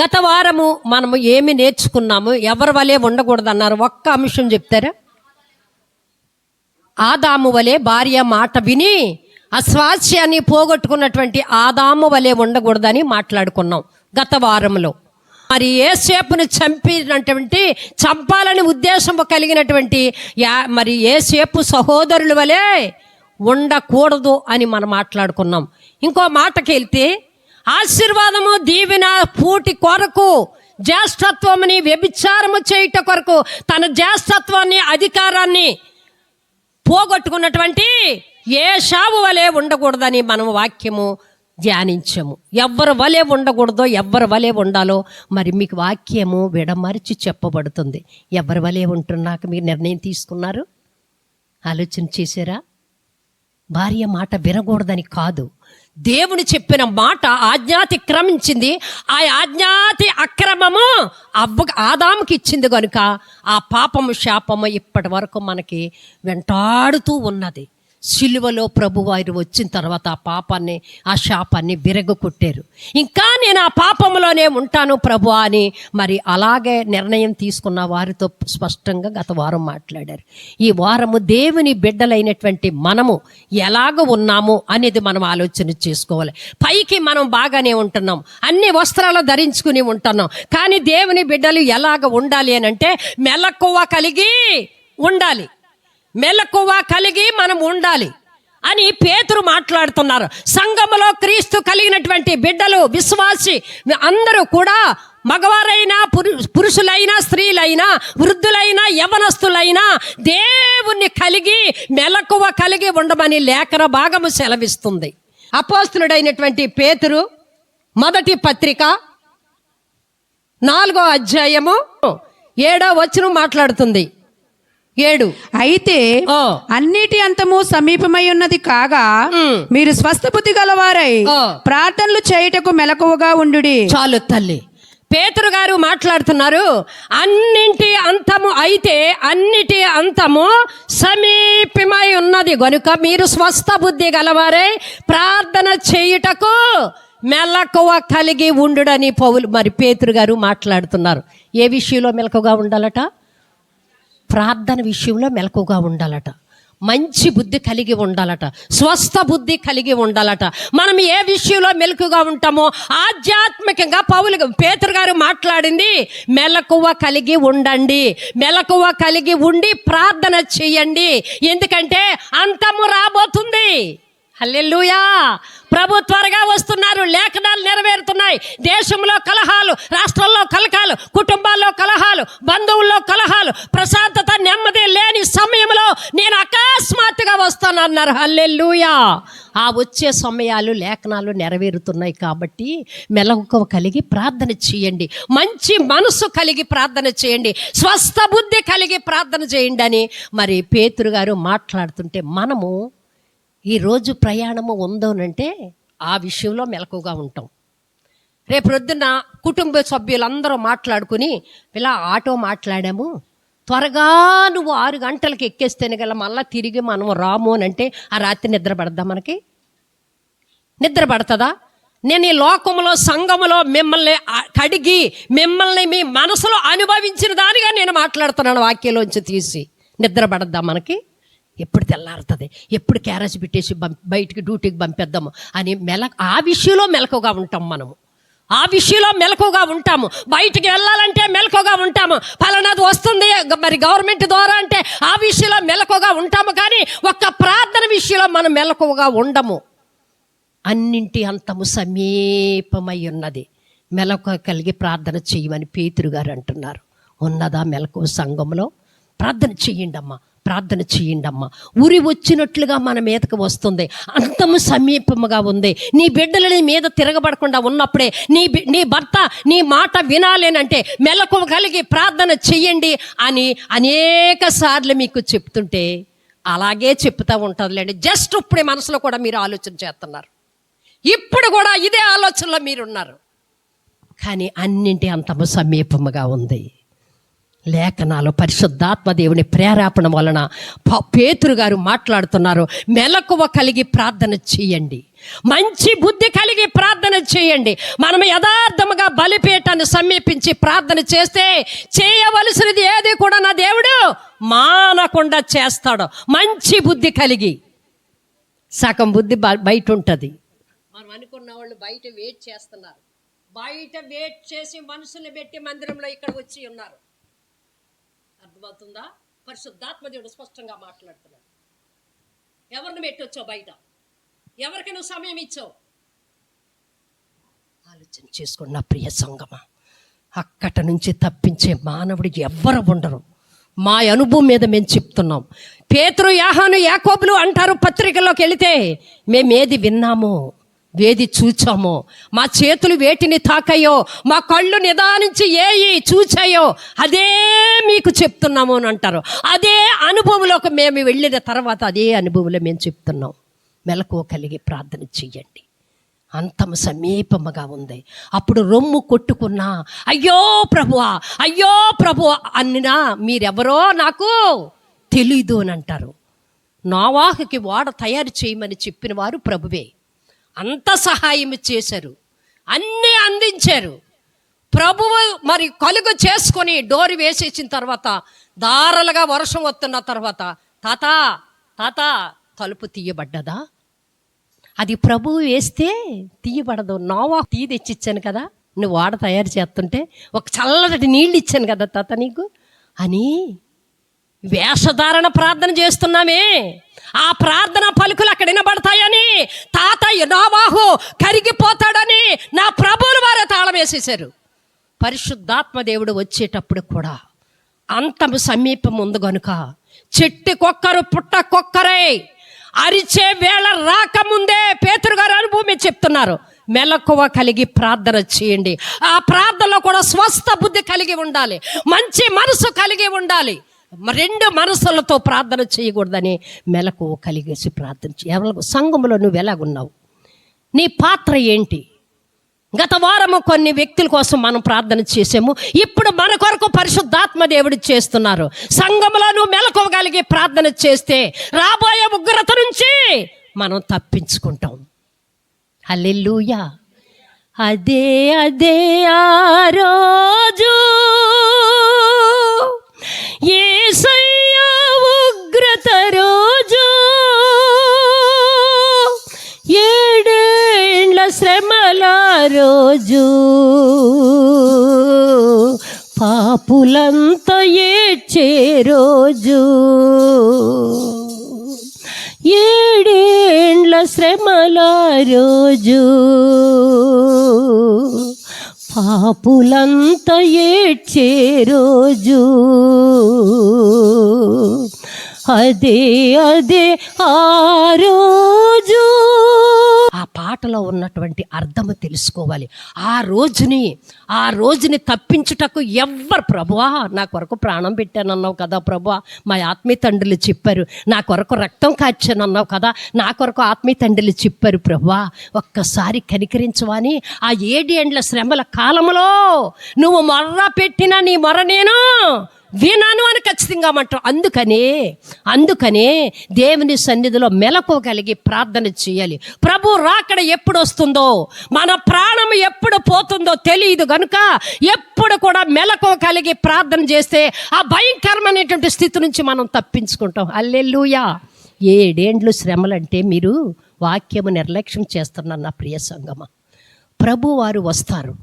గత వారము మనము ఏమి నేర్చుకున్నాము? ఎవరి వలె ఉండకూడదన్నారు. ఒక్క అంశం చెప్తారా? ఆదాము వలె భార్య మాట విని అస్వాస్యాన్ని పోగొట్టుకున్నటువంటి ఆదాము వలె ఉండకూడదని మాట్లాడుకున్నాం గత వారంలో. మరి యేసేపును చంపాలని ఉద్దేశం కలిగినటువంటి మరి యేసేపు సహోదరుల వలె ఉండకూడదు అని మనం మాట్లాడుకున్నాం. ఇంకో మాటకి వెళ్తే ఆశీర్వాదము దీవెన పూటి కొరకు జ్యేష్ఠత్వముని వ్యభిచారము చేయుట కొరకు తన జ్యేష్ఠత్వాన్ని అధికారాన్ని పోగొట్టుకున్నటువంటి ఏశావు వలె ఉండకూడదని మనం వాక్యము ధ్యానించము. ఎవరి వలె ఉండకూడదో, ఎవరి వలె ఉండాలో మరి మీకు వాక్యము విడమరిచి చెప్పబడుతుంది. ఎవరి వలె ఉంటున్నాక మీరు నిర్ణయం తీసుకున్నారు? ఆలోచన చేశారా? భార్య మాట వినకూడదని కాదు, దేవుని చెప్పిన మాట ఆజ్ఞాతిక్రమించింది. ఆ ఆజ్ఞాతి అక్రమము ఆదాముకి ఇచ్చింది కనుక ఆ పాపము శాపము ఇప్పటి వరకు మనకి వెంటాడుతూ ఉన్నది. సిలువలో ప్రభువారు వచ్చిన తర్వాత ఆ పాపాన్ని, ఆ శాపాన్ని విరగొట్టారు. ఇంకా నేను ఆ పాపంలోనే ఉంటాను ప్రభు అని మరి అలాగే నిర్ణయం తీసుకున్న వారితో స్పష్టంగా గత వారం మాట్లాడారు. ఈ వారము దేవుని బిడ్డలైనటువంటి మనము ఎలాగ ఉన్నాము అనేది మనం ఆలోచన చేసుకోవాలి. పైకి మనం బాగానే ఉంటున్నాం, అన్ని వస్త్రాలు ధరించుకుని ఉంటున్నాం, కానీ దేవుని బిడ్డలు ఎలాగ ఉండాలి అని అంటే మెలకువ కలిగి ఉండాలి. మెలకువ కలిగి మనం ఉండాలి అని పేతురు మాట్లాడుతున్నారు. సంఘములో క్రీస్తు కలిగినటువంటి బిడ్డలు, విశ్వాసి అందరూ కూడా మగవారైనా పురుషులైనా స్త్రీలైనా వృద్ధులైనా యవనస్తులైనా దేవుణ్ణి కలిగి మెలకువ కలిగి ఉండమని లేఖన భాగము సెలవిస్తుంది. అపోస్తులుడైనటువంటి పేతురు మొదటి పత్రిక 4వ అధ్యాయము 7వ వచనం మాట్లాడుతుంది. 7 అయితే అన్నిటి అంతము సమీపమై ఉన్నది కాగా మీరు స్వస్థ బుద్ధి గలవారై ప్రార్థనలు చేయుటకు మెలకువగా ఉండుడి. చాలు తల్లి, పేతురు గారు మాట్లాడుతున్నారు. అన్నింటి అంతము అయితే అన్నిటి అంతము సమీపమై ఉన్నది గనుక మీరు స్వస్థ బుద్ధి గలవారై ప్రార్థన చేయుటకు మెలకువ కలిగి ఉండుడని మరి పేతురు గారు మాట్లాడుతున్నారు. ఏ విషయంలో మెలకువగా ఉండాలట? ప్రార్థన విషయంలో మెలకువగా ఉండాలట. మంచి బుద్ధి కలిగి ఉండాలట. స్వస్థ బుద్ధి కలిగి ఉండాలట. మనం ఏ విషయంలో మెలకుగా ఉంటామో ఆధ్యాత్మికంగా పేతురు గారు మాట్లాడింది మెలకువ కలిగి ఉండండి, మెలకువ కలిగి ఉండి ప్రార్థన చేయండి. ఎందుకంటే అంతము రాబోతుంది. హల్లెలూయా! ప్రభు త్వరగా వస్తున్నారు. లేఖనాలు నెరవేరుతున్నాయి. దేశంలో కలహాలు, రాష్ట్రాల్లో కలహాలు, కుటుంబాల్లో కలహాలు, బంధువుల్లో కలహాలు, ప్రశాంతత నెమ్మది లేని సమయంలో నేను అకస్మాత్తుగా వస్తానన్నారు. హల్లెలూయా! ఆ వచ్చే సమయాలు లేఖనాలు నెరవేరుతున్నాయి. కాబట్టి మెలకువ కలిగి ప్రార్థన చేయండి, మంచి మనసు కలిగి ప్రార్థన చేయండి, స్వస్థ బుద్ధి కలిగి ప్రార్థన చేయండి అని మరి పేతురు గారు మాట్లాడుతుంటే మనము ఈరోజు ప్రయాణము ఉందోనంటే ఆ విషయంలో మెలకుగా ఉంటాం. రేపు ప్రొద్దున కుటుంబ సభ్యులందరూ మాట్లాడుకుని ఇలా ఆటో మాట్లాడాము, త్వరగా నువ్వు 6 గంటలకు ఎక్కేస్తేనే గల మళ్ళీ తిరిగి మనం రాము అని అంటే ఆ రాత్రి నిద్ర పడద్దా? మనకి నిద్ర పడుతుందా? నేను ఈ లోకంలో సంఘములో మిమ్మల్ని కడిగి మిమ్మల్ని మీ మనసులో అనుభవించిన దానిగా నేను మాట్లాడుతున్నాను. వాక్యంలోంచి తీసి నిద్ర పడద్దా మనకి? ఎప్పుడు తెల్లారుతుంది, ఎప్పుడు క్యారేజ్ పెట్టేసి బయటికి డ్యూటీకి పంపిద్దాము అని ఆ విషయంలో మెలకుగా ఉంటాం. మనము ఆ విషయంలో మెలకుగా ఉంటాము. బయటికి వెళ్ళాలంటే మెలకుగా ఉంటాము. ఫలానాది వస్తుంది మరి గవర్నమెంట్ ద్వారా అంటే ఆ విషయంలో మెలకుగా ఉంటాము. కానీ ఒక్క ప్రార్థన విషయంలో మనం మెలకుగా ఉండము. అన్నింటి అంతము సమీపమై ఉన్నది, మెలకువ కలిగి ప్రార్థన చేయమని పేతురు గారు అంటున్నారు. ఉన్నదా మెలకువ? సంఘంలో ప్రార్థన చెయ్యండమ్మా, ప్రార్థన చేయండమ్మా. ఉరి వచ్చినట్లుగా మన మీదకు వస్తుంది, అంతము సమీపముగా ఉంది. నీ బిడ్డలని మీద తిరగబడకుండా ఉన్నప్పుడే నీ భర్త నీ మాట వినాలేనంటే మెలకువ కలిగి ప్రార్థన చెయ్యండి అని అనేక సార్లు మీకు చెప్తుంటే అలాగే చెప్తూ ఉంటుందిలేండి. జస్ట్ ఇప్పుడే మనసులో కూడా మీరు ఆలోచన చేస్తున్నారు, ఇప్పుడు కూడా ఇదే ఆలోచనలో మీరున్నారు. కానీ అన్నింటి అంతము సమీపముగా ఉంది. లేఖనాలు పరిశుద్ధాత్మ దేవుని ప్రేరేపణ వలన పేతురు గారు మాట్లాడుతున్నారు. మెలకువ కలిగి ప్రార్థన చేయండి, మంచి బుద్ధి కలిగి ప్రార్థన చేయండి. మనం యథార్థముగా బలిపీఠాన్ని సమీపించి ప్రార్థన చేస్తే చేయవలసినది ఏది కూడా నా దేవుడు మానకుండా చేస్తాడు. మంచి బుద్ధి కలిగి. సగం బుద్ధి బయట ఉంటుంది. మనం అనుకున్న వాళ్ళు బయట వెయిట్ చేస్తున్నారు, బయట వెయిట్ చేసి మనుషుల్ని పెట్టి మందిరంలో ఇక్కడ వచ్చి ఉన్నారు. అర్థమవుతుందా? పరిశుద్ధాత్మ దేవుడు స్పష్టంగా మాట్లాడుతున్నాడు. ఎవరిని పెట్టొచ్చావు బయట? ఎవరికి నువ్వు సమయం ఇచ్చావు? ఆలోచన చేసుకున్న ప్రియ సంగమా, అక్కట నుంచి తప్పించే మానవుడు ఎవ్వరు ఉండరు. మా అనుభవం మీద మేము చెప్తున్నాం. పేతురు, యోహాను, యాకోబులు అంటారు పత్రికల్లోకి వెళితే, మేమేది విన్నామో, వేది చూచామో, మా చేతులు వేటిని తాకాయో, మా కళ్ళు నిదానించి ఏయి చూచాయో అదే మీకు చెప్తున్నాము అని అంటారు. అదే అనుభవంలోకి మేము వెళ్ళిన తర్వాత అదే అనుభవంలో మేము చెప్తున్నాం. మెలకువ కలిగి ప్రార్థన చెయ్యండి, అంతం సమీపముగా ఉంది. అప్పుడు రొమ్ము కొట్టుకున్నా అయ్యో ప్రభువా, అయ్యో ప్రభువా అన్నా మీరెవరో నాకు తెలీదు అని అంటారు. నోవాహుకి ఓడ తయారు చేయమని చెప్పిన వారు ప్రభువే. అంత సహాయం చేశారు, అన్నీ అందించారు. ప్రభువు మరి కలుగు చేసుకొని డోరు వేసేసిన తర్వాత దారలుగా వర్షం వస్తున్న తర్వాత తాత తాత తలుపు తీయబడ్డదా? అది ప్రభువు వేస్తే తీయబడదు. నోవా టీ తెచ్చిచ్చాను కదా, నువ్వు వాడ తయారు చేస్తుంటే ఒక చల్లటి నీళ్ళు ఇచ్చాను కదా తాత నీకు అని వేషధారణ ప్రార్థన చేస్తున్నామే. ఆ ప్రార్థన పలుకులు అక్కడ వినబడతాయని తాత నోవాహు కరిగిపోతాడని నా ప్రభువుల వారే తాళం వేసేశారు. పరిశుద్ధాత్మ దేవుడు వచ్చేటప్పుడు కూడా అంతం సమీపం ఉంది గనుక చెట్టుకొక్కరు పుట్టకొక్కరే అరిచే వేళ రాకముందే పేతురు గారు అనుభవమే చెప్తున్నారు. మెలకువ కలిగి ప్రార్థన చేయండి. ఆ ప్రార్థనలో కూడా స్వస్థ బుద్ధి కలిగి ఉండాలి, మంచి మనసు కలిగి ఉండాలి. రెండు మనసులతో ప్రార్థన చేయకూడదని మెలకువ కలిగేసి ప్రార్థన చేయాలి. సంఘంలో నువ్వు ఎలాగున్నావు? నీ పాత్ర ఏంటి? గత వారము కొన్ని వ్యక్తుల కోసం మనం ప్రార్థన చేసాము. ఇప్పుడు మన కొరకు పరిశుద్ధాత్మ దేవుడు చేస్తున్నారు. సంఘంలో నువ్వు మెలకువ కలిగి ప్రార్థన చేస్తే రాబోయే ఉగ్రత నుంచి మనం తప్పించుకుంటాం. హల్లెలూయా. అదే అదే ఆ రోజు యేసయ్య ఉగ్రత రోజు, ఏడేండ్ల శ్రమల రోజు, పాపులంతా ఏడ్చే రోజు, ఏడేండ్ల శ్రమల రోజు, పాపులంతా ఏడ్చే రోజు, అదే అదే ఆ రోజు. ఆ పాటలో ఉన్నటువంటి అర్థము తెలుసుకోవాలి. ఆ రోజుని తప్పించుటకు ఎవ్వరు, ప్రభువా నా కొరకు ప్రాణం పెట్టానన్నావు కదా ప్రభువా, మా ఆత్మీయ తండ్రులు చెప్పారు. నా కొరకు రక్తం కార్చానన్నావు కదా, నా కొరకు ఆత్మీయ తండ్రులు చెప్పారు. ప్రభువా ఒక్కసారి కనికరించవని ఆ 7 ఏండ్ల శ్రమల కాలంలో నువ్వు మొర్ర పెట్టిన నీ మొర నేను వినాను అని ఖచ్చితంగా అంటాం. అందుకనే దేవుని సన్నిధిలో మెలకువ కలిగి ప్రార్థన చేయాలి. ప్రభు రాకడ ఎప్పుడు వస్తుందో, మన ప్రాణం ఎప్పుడు పోతుందో తెలియదు గనుక ఎప్పుడు కూడా మెలకువ కలిగి ప్రార్థన చేస్తే ఆ భయంకరమైనటువంటి స్థితి నుంచి మనం తప్పించుకుంటాం. హల్లెలూయా. 7 ఏండ్లు శ్రమలంటే మీరు వాక్యము నిర్లక్ష్యం చేస్తున్నారు నా ప్రియ సంగమా. ప్రభు వారు వస్తారు.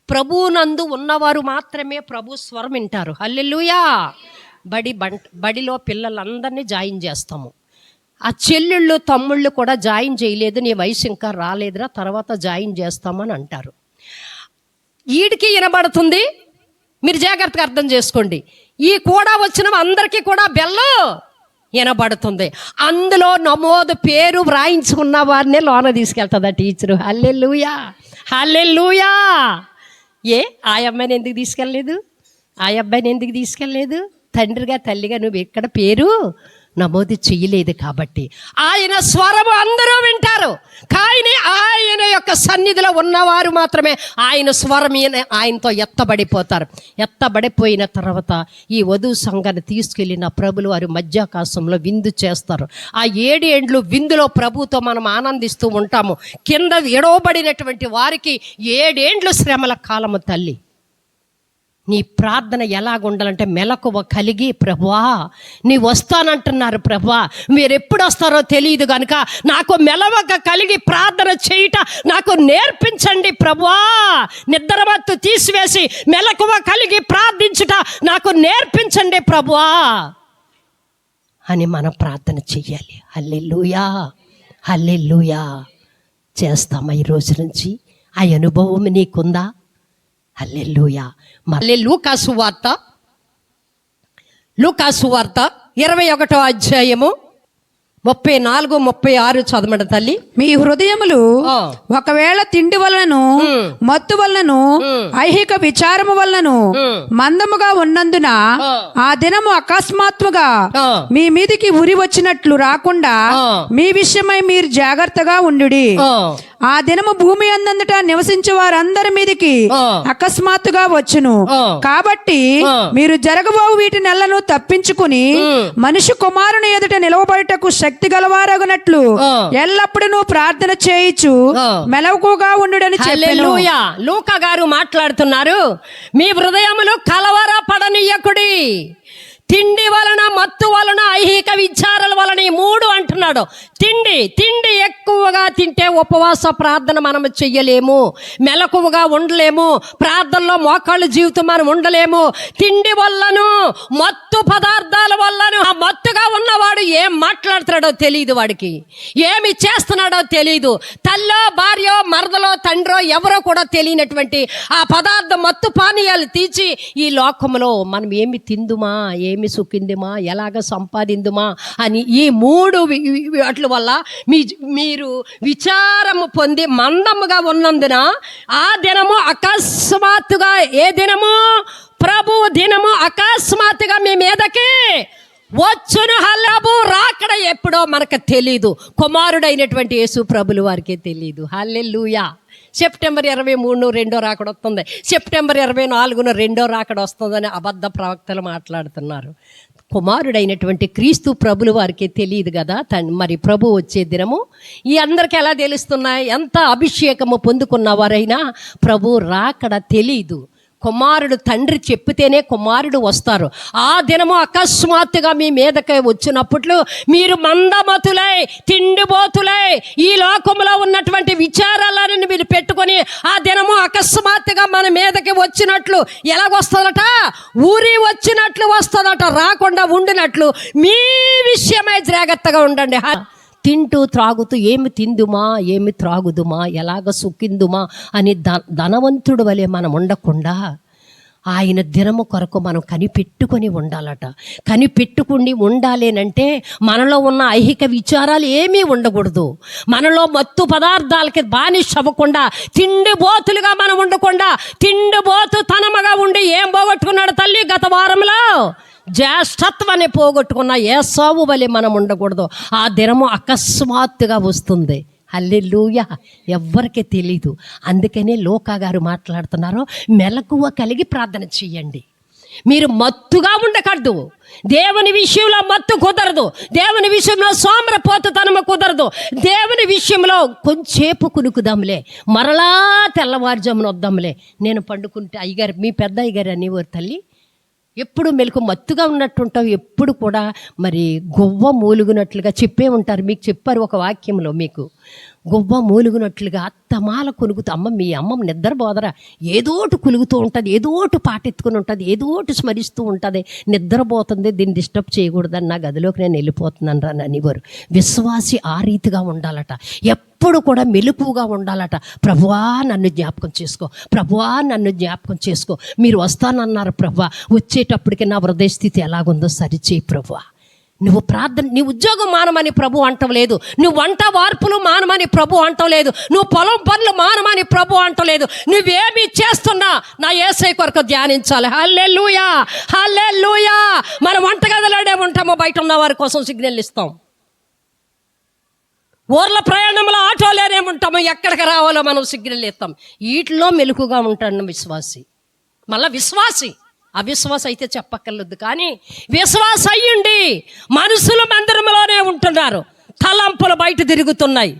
ప్రభువునందు ఉన్నవారు మాత్రమే ప్రభు స్వరం వింటారు. హల్లెలూయా. బడిలో పిల్లలందరినీ జాయిన్ చేస్తాము. ఆ చెల్లెళ్ళు తమ్ముళ్ళు కూడా జాయిన్ చేయలేదు, నీ వయసు ఇంకా రాలేదురా, తర్వాత జాయిన్ చేస్తామని అంటారు. వీడికి వినబడుతుంది, మీరు జాగ్రత్తగా అర్థం చేసుకోండి. ఈ కూడా వచ్చిన అందరికీ కూడా బెల్లం వినబడుతుంది. అందులో నమోదు పేరు వ్రాయించుకున్న వారినే లోన తీసుకెళ్తుందా టీచరు. హల్లెలూయా, హల్లెలూయా. ఆ అమ్మాయిని ఎందుకు తీసుకెళ్ళలేదు, ఆ అబ్బాయిని ఎందుకు తీసుకెళ్ళలేదు? తండ్రిగా తల్లిగా నువ్వు ఎక్కడ పేరు నమోదు చేయలేదు కాబట్టి ఆయన స్వరము అందరూ వింటారు, కానీ ఆయన యొక్క సన్నిధిలో ఉన్నవారు మాత్రమే ఆయన స్వరం ఆయనతో ఎత్తబడిపోతారు. ఎత్తబడిపోయిన తర్వాత ఈ వధువు సంఘాన్ని తీసుకెళ్ళిన ప్రభులు వారి మధ్యాకాశంలో విందు చేస్తారు. ఆ 7 ఏండ్లు విందులో ప్రభుతో మనం ఆనందిస్తూ ఉంటాము. కింద ఎడవబడినటువంటి వారికి 7 ఏండ్లు శ్రమల కాలము తల్లి. నీ ప్రార్థన ఎలాగుండాలంటే మెలకువ కలిగి, ప్రభువా నీ వస్తానంటున్నారు, ప్రభువా మీరు ఎప్పుడు వస్తారో తెలియదు కనుక నాకు మెలకువ కలిగి ప్రార్థన చేయుట నాకు నేర్పించండి ప్రభువా, నిద్రమత్తు తీసివేసి మెలకువ కలిగి ప్రార్థించుట నాకు నేర్పించండి ప్రభువా అని మనం ప్రార్థన చెయ్యాలి. హల్లెలూయా, హల్లెలూయా. చేస్తామా ఈ రోజు నుంచి? ఆ అనుభవం నీకుందా? హల్లెలూయా. మళ్ళీ లూకాసు వార్త 21వ అధ్యాయము 34, 36 చదవడం తల్లి. మీ హృదయములు ఒకవేళ తిండి వలనను మత్తు వలనను ఐహిక విచారము వలనను మందముగా ఉన్నందున ఆ దినము అకస్మాత్తుగా మీ మీదికి ఉరి వచ్చినట్లు రాకుండా మీ విషయమై మీరు జాగ్రత్తగా ఉండుడి. ఆ దినము భూమి అందంతటా నివసించే వారందరి మీదికి అకస్మాత్తుగా వచ్చును. కాబట్టి మీరు జరగబోవు వీటి నెలను తప్పించుకుని మనిషి కుమారుని ఎదుట నిలవబడుటకు శక్తి గలవారగునట్లు ఎల్లప్పుడూ ప్రార్థన చేయించు మెలకువగా ఉండుడని చెప్పెను. లూకా గారు మాట్లాడుతున్నారు. మీ హృదయములు కలవరపడనీయకుడి. తిండి వలన, మత్తు వలన, ఐహిక విచారాల వలన, ఈ 3 అంటున్నాడు. తిండి ఎక్కువగా తింటే ఉపవాస ప్రార్థన మనం చెయ్యలేము, మెలకువగా ఉండలేము, ప్రార్థనలో మోకాళ్ళ జీవితం మనం ఉండలేము. తిండి వల్లను, మత్తు పదార్థాల వల్లను. ఆ మత్తుగా ఉన్నవాడు ఏం మాట్లాడుతున్నాడో తెలియదు, వాడికి ఏమి చేస్తున్నాడో తెలియదు. తల్లో, భార్యో, మరదలో, తండ్రో ఎవరో కూడా తెలియనటువంటి ఆ పదార్థం, మత్తు పానీయాలు తీసి ఈ లోకంలో మనం ఏమి తిందుమా, ఏమి సుఖిందుమా, ఎలాగ సంపాదిందుమా అని ఈ 3 వాటి వల్ల మీరు విచారము పొంది మందముగా ఉన్నందున ఆ దినము అకస్మాత్తుగా, ఏ దినము? ప్రభు దినము అకస్మాత్తుగా మీ మీదకి వచ్చును. హల్లబు రాకడ ఎప్పుడో మనకు తెలీదు, కుమారుడైనటువంటి యేసు ప్రభులు వారికి తెలీదు. హల్లెలూయా. సెప్టెంబర్ 23 రెండో రాకడ వస్తుంది, సెప్టెంబర్ 24 రెండో రాకడ వస్తుందని అబద్ధ ప్రవక్తలు మాట్లాడుతున్నారు. కుమారుడైనటువంటి క్రీస్తు ప్రభులు వారికి తెలియదు కదా. మరి ప్రభు వచ్చే దినము ఈ అందరికీ ఎలా తెలుస్తున్నాయి? ఎంత అభిషేకము పొందుకున్న వారైనా ప్రభు రాకడ తెలీదు. కుమారుడు తండ్రి చెప్పితేనే కుమారుడు వస్తారు. ఆ దినము అకస్మాత్తుగా మీ మీదకి వచ్చినప్పుడు మీరు మందమతులై, తిండిబోతులై, ఈ లోకంలో ఉన్నటువంటి విచారాలను మీరు పెట్టుకొని ఆ దినము అకస్మాత్తుగా మన మీదకి వచ్చినట్లు ఎలాగొస్తుందట? ఊరి వచ్చినట్లు వస్తుందట, రాకుండా ఉండినట్లు మీ విషయమై జాగ్రత్తగా ఉండండి. తింటూ త్రాగుతూ ఏమి తిందుమా, ఏమి త్రాగుదుమా, ఎలాగ సుఖిందుమా అని ధనవంతుడు వలె మనం ఉండకుండా ఆయన దినము కొరకు మనం కనిపెట్టుకొని ఉండాలట. కనిపెట్టుకుని ఉండాలేనంటే మనలో ఉన్న ఐహిక విచారాలు ఏమీ ఉండకూడదు. మనలో మత్తు పదార్థాలకి బానిస అవ్వకుండా, తిండిబోతులుగా మనం ఉండకుండా, తిండిబోతు తనమగా ఉండి ఏం పోగొట్టుకున్నాడు తల్లి గత వారంలో? జ్యేష్ఠత్వాన్ని పోగొట్టుకున్న ఏసావు వలె మనం ఉండకూడదు. ఆ దినము అకస్మాత్తుగా వస్తుంది. హల్లెలూయా. ఎవ్వరికీ తెలీదు. అందుకనే లూకా గారు మాట్లాడుతున్నారు, మెలకువ కలిగి ప్రార్థన చెయ్యండి. మీరు మత్తుగా ఉండకూడదు. దేవుని విషయంలో మత్తు కుదరదు, దేవుని విషయంలో సోమరపోతుతనము కుదరదు. దేవుని విషయంలో కొంచెంసేపు కునుకుదాంలే, మరలా తెల్లవారుజామున వద్దాంలే. నేను పండుకుంటే అయ్యగారు, మీ పెద్ద అయ్యగారు అనేవారు తల్లి, ఎప్పుడు మెలకు మత్తుగా ఉన్నట్టుంటావు, ఎప్పుడు కూడా మరి గువ్వ మూలుగునట్లుగా చెప్పే ఉంటారు. మీకు చెప్పారు ఒక వాక్యంలో, మీకు గువ్వ మూలుగునట్లుగా అత్తమాల కొనుగుతూ, మీ అమ్మ నిద్రపోదరా, ఏదోటి కులుగుతూ ఉంటుంది, ఏదోటి పాటెత్తుకుని ఉంటుంది, ఏదోటి స్మరిస్తూ ఉంటుంది, నిద్రపోతుంది, దీన్ని డిస్టర్బ్ చేయకూడదని నా గదిలోకి నేను వెళ్ళిపోతున్నాను రా అనేవారు. విశ్వాసి ఆ రీతిగా ఉండాలట, ఎప్పుడు కూడా మెలుపుగా ఉండాలట. ప్రభువా నన్ను జ్ఞాపకం చేసుకో, ప్రభువా నన్ను జ్ఞాపకం చేసుకో. మీరు వస్తానన్నారు ప్రభువా, వచ్చేటప్పటికి నా హృదయ స్థితి ఎలాగుందో సరిచేయి ప్రభువా. నువ్వు ప్రార్థన, నీ ఉద్యోగం మానమని ప్రభు అంటం లేదు, నువ్వు వంట వార్పులు మానమని ప్రభు అంటం లేదు, నువ్వు పొలం పనులు మానమని ప్రభు అంటం లేదు. నువ్వేమి చేస్తున్నా నా యేసయ్య కొరకు ధ్యానించాలి. హల్లెలూయా, హల్లెలూయా. మనం వంటగదిలోనే ఉంటామో, బయట ఉన్న వారి కోసం సిగ్నల్ ఇస్తాం. ఊర్ల ప్రయాణంలో ఆటోలోనే ఉంటాము, ఎక్కడికి రావాలో మనం సిగ్నల్ ఇస్తాం. వీటిలో మెలకుగా ఉంటాడు విశ్వాసి. మళ్ళీ విశ్వాసి, అవిశ్వాస అయితే చెప్పక్కర్లేదు. కానీ విశ్వాస అయ్యుండి మనుషులు మందిరంలోనే ఉంటున్నారు, తలంపులు బయట తిరుగుతున్నాయి.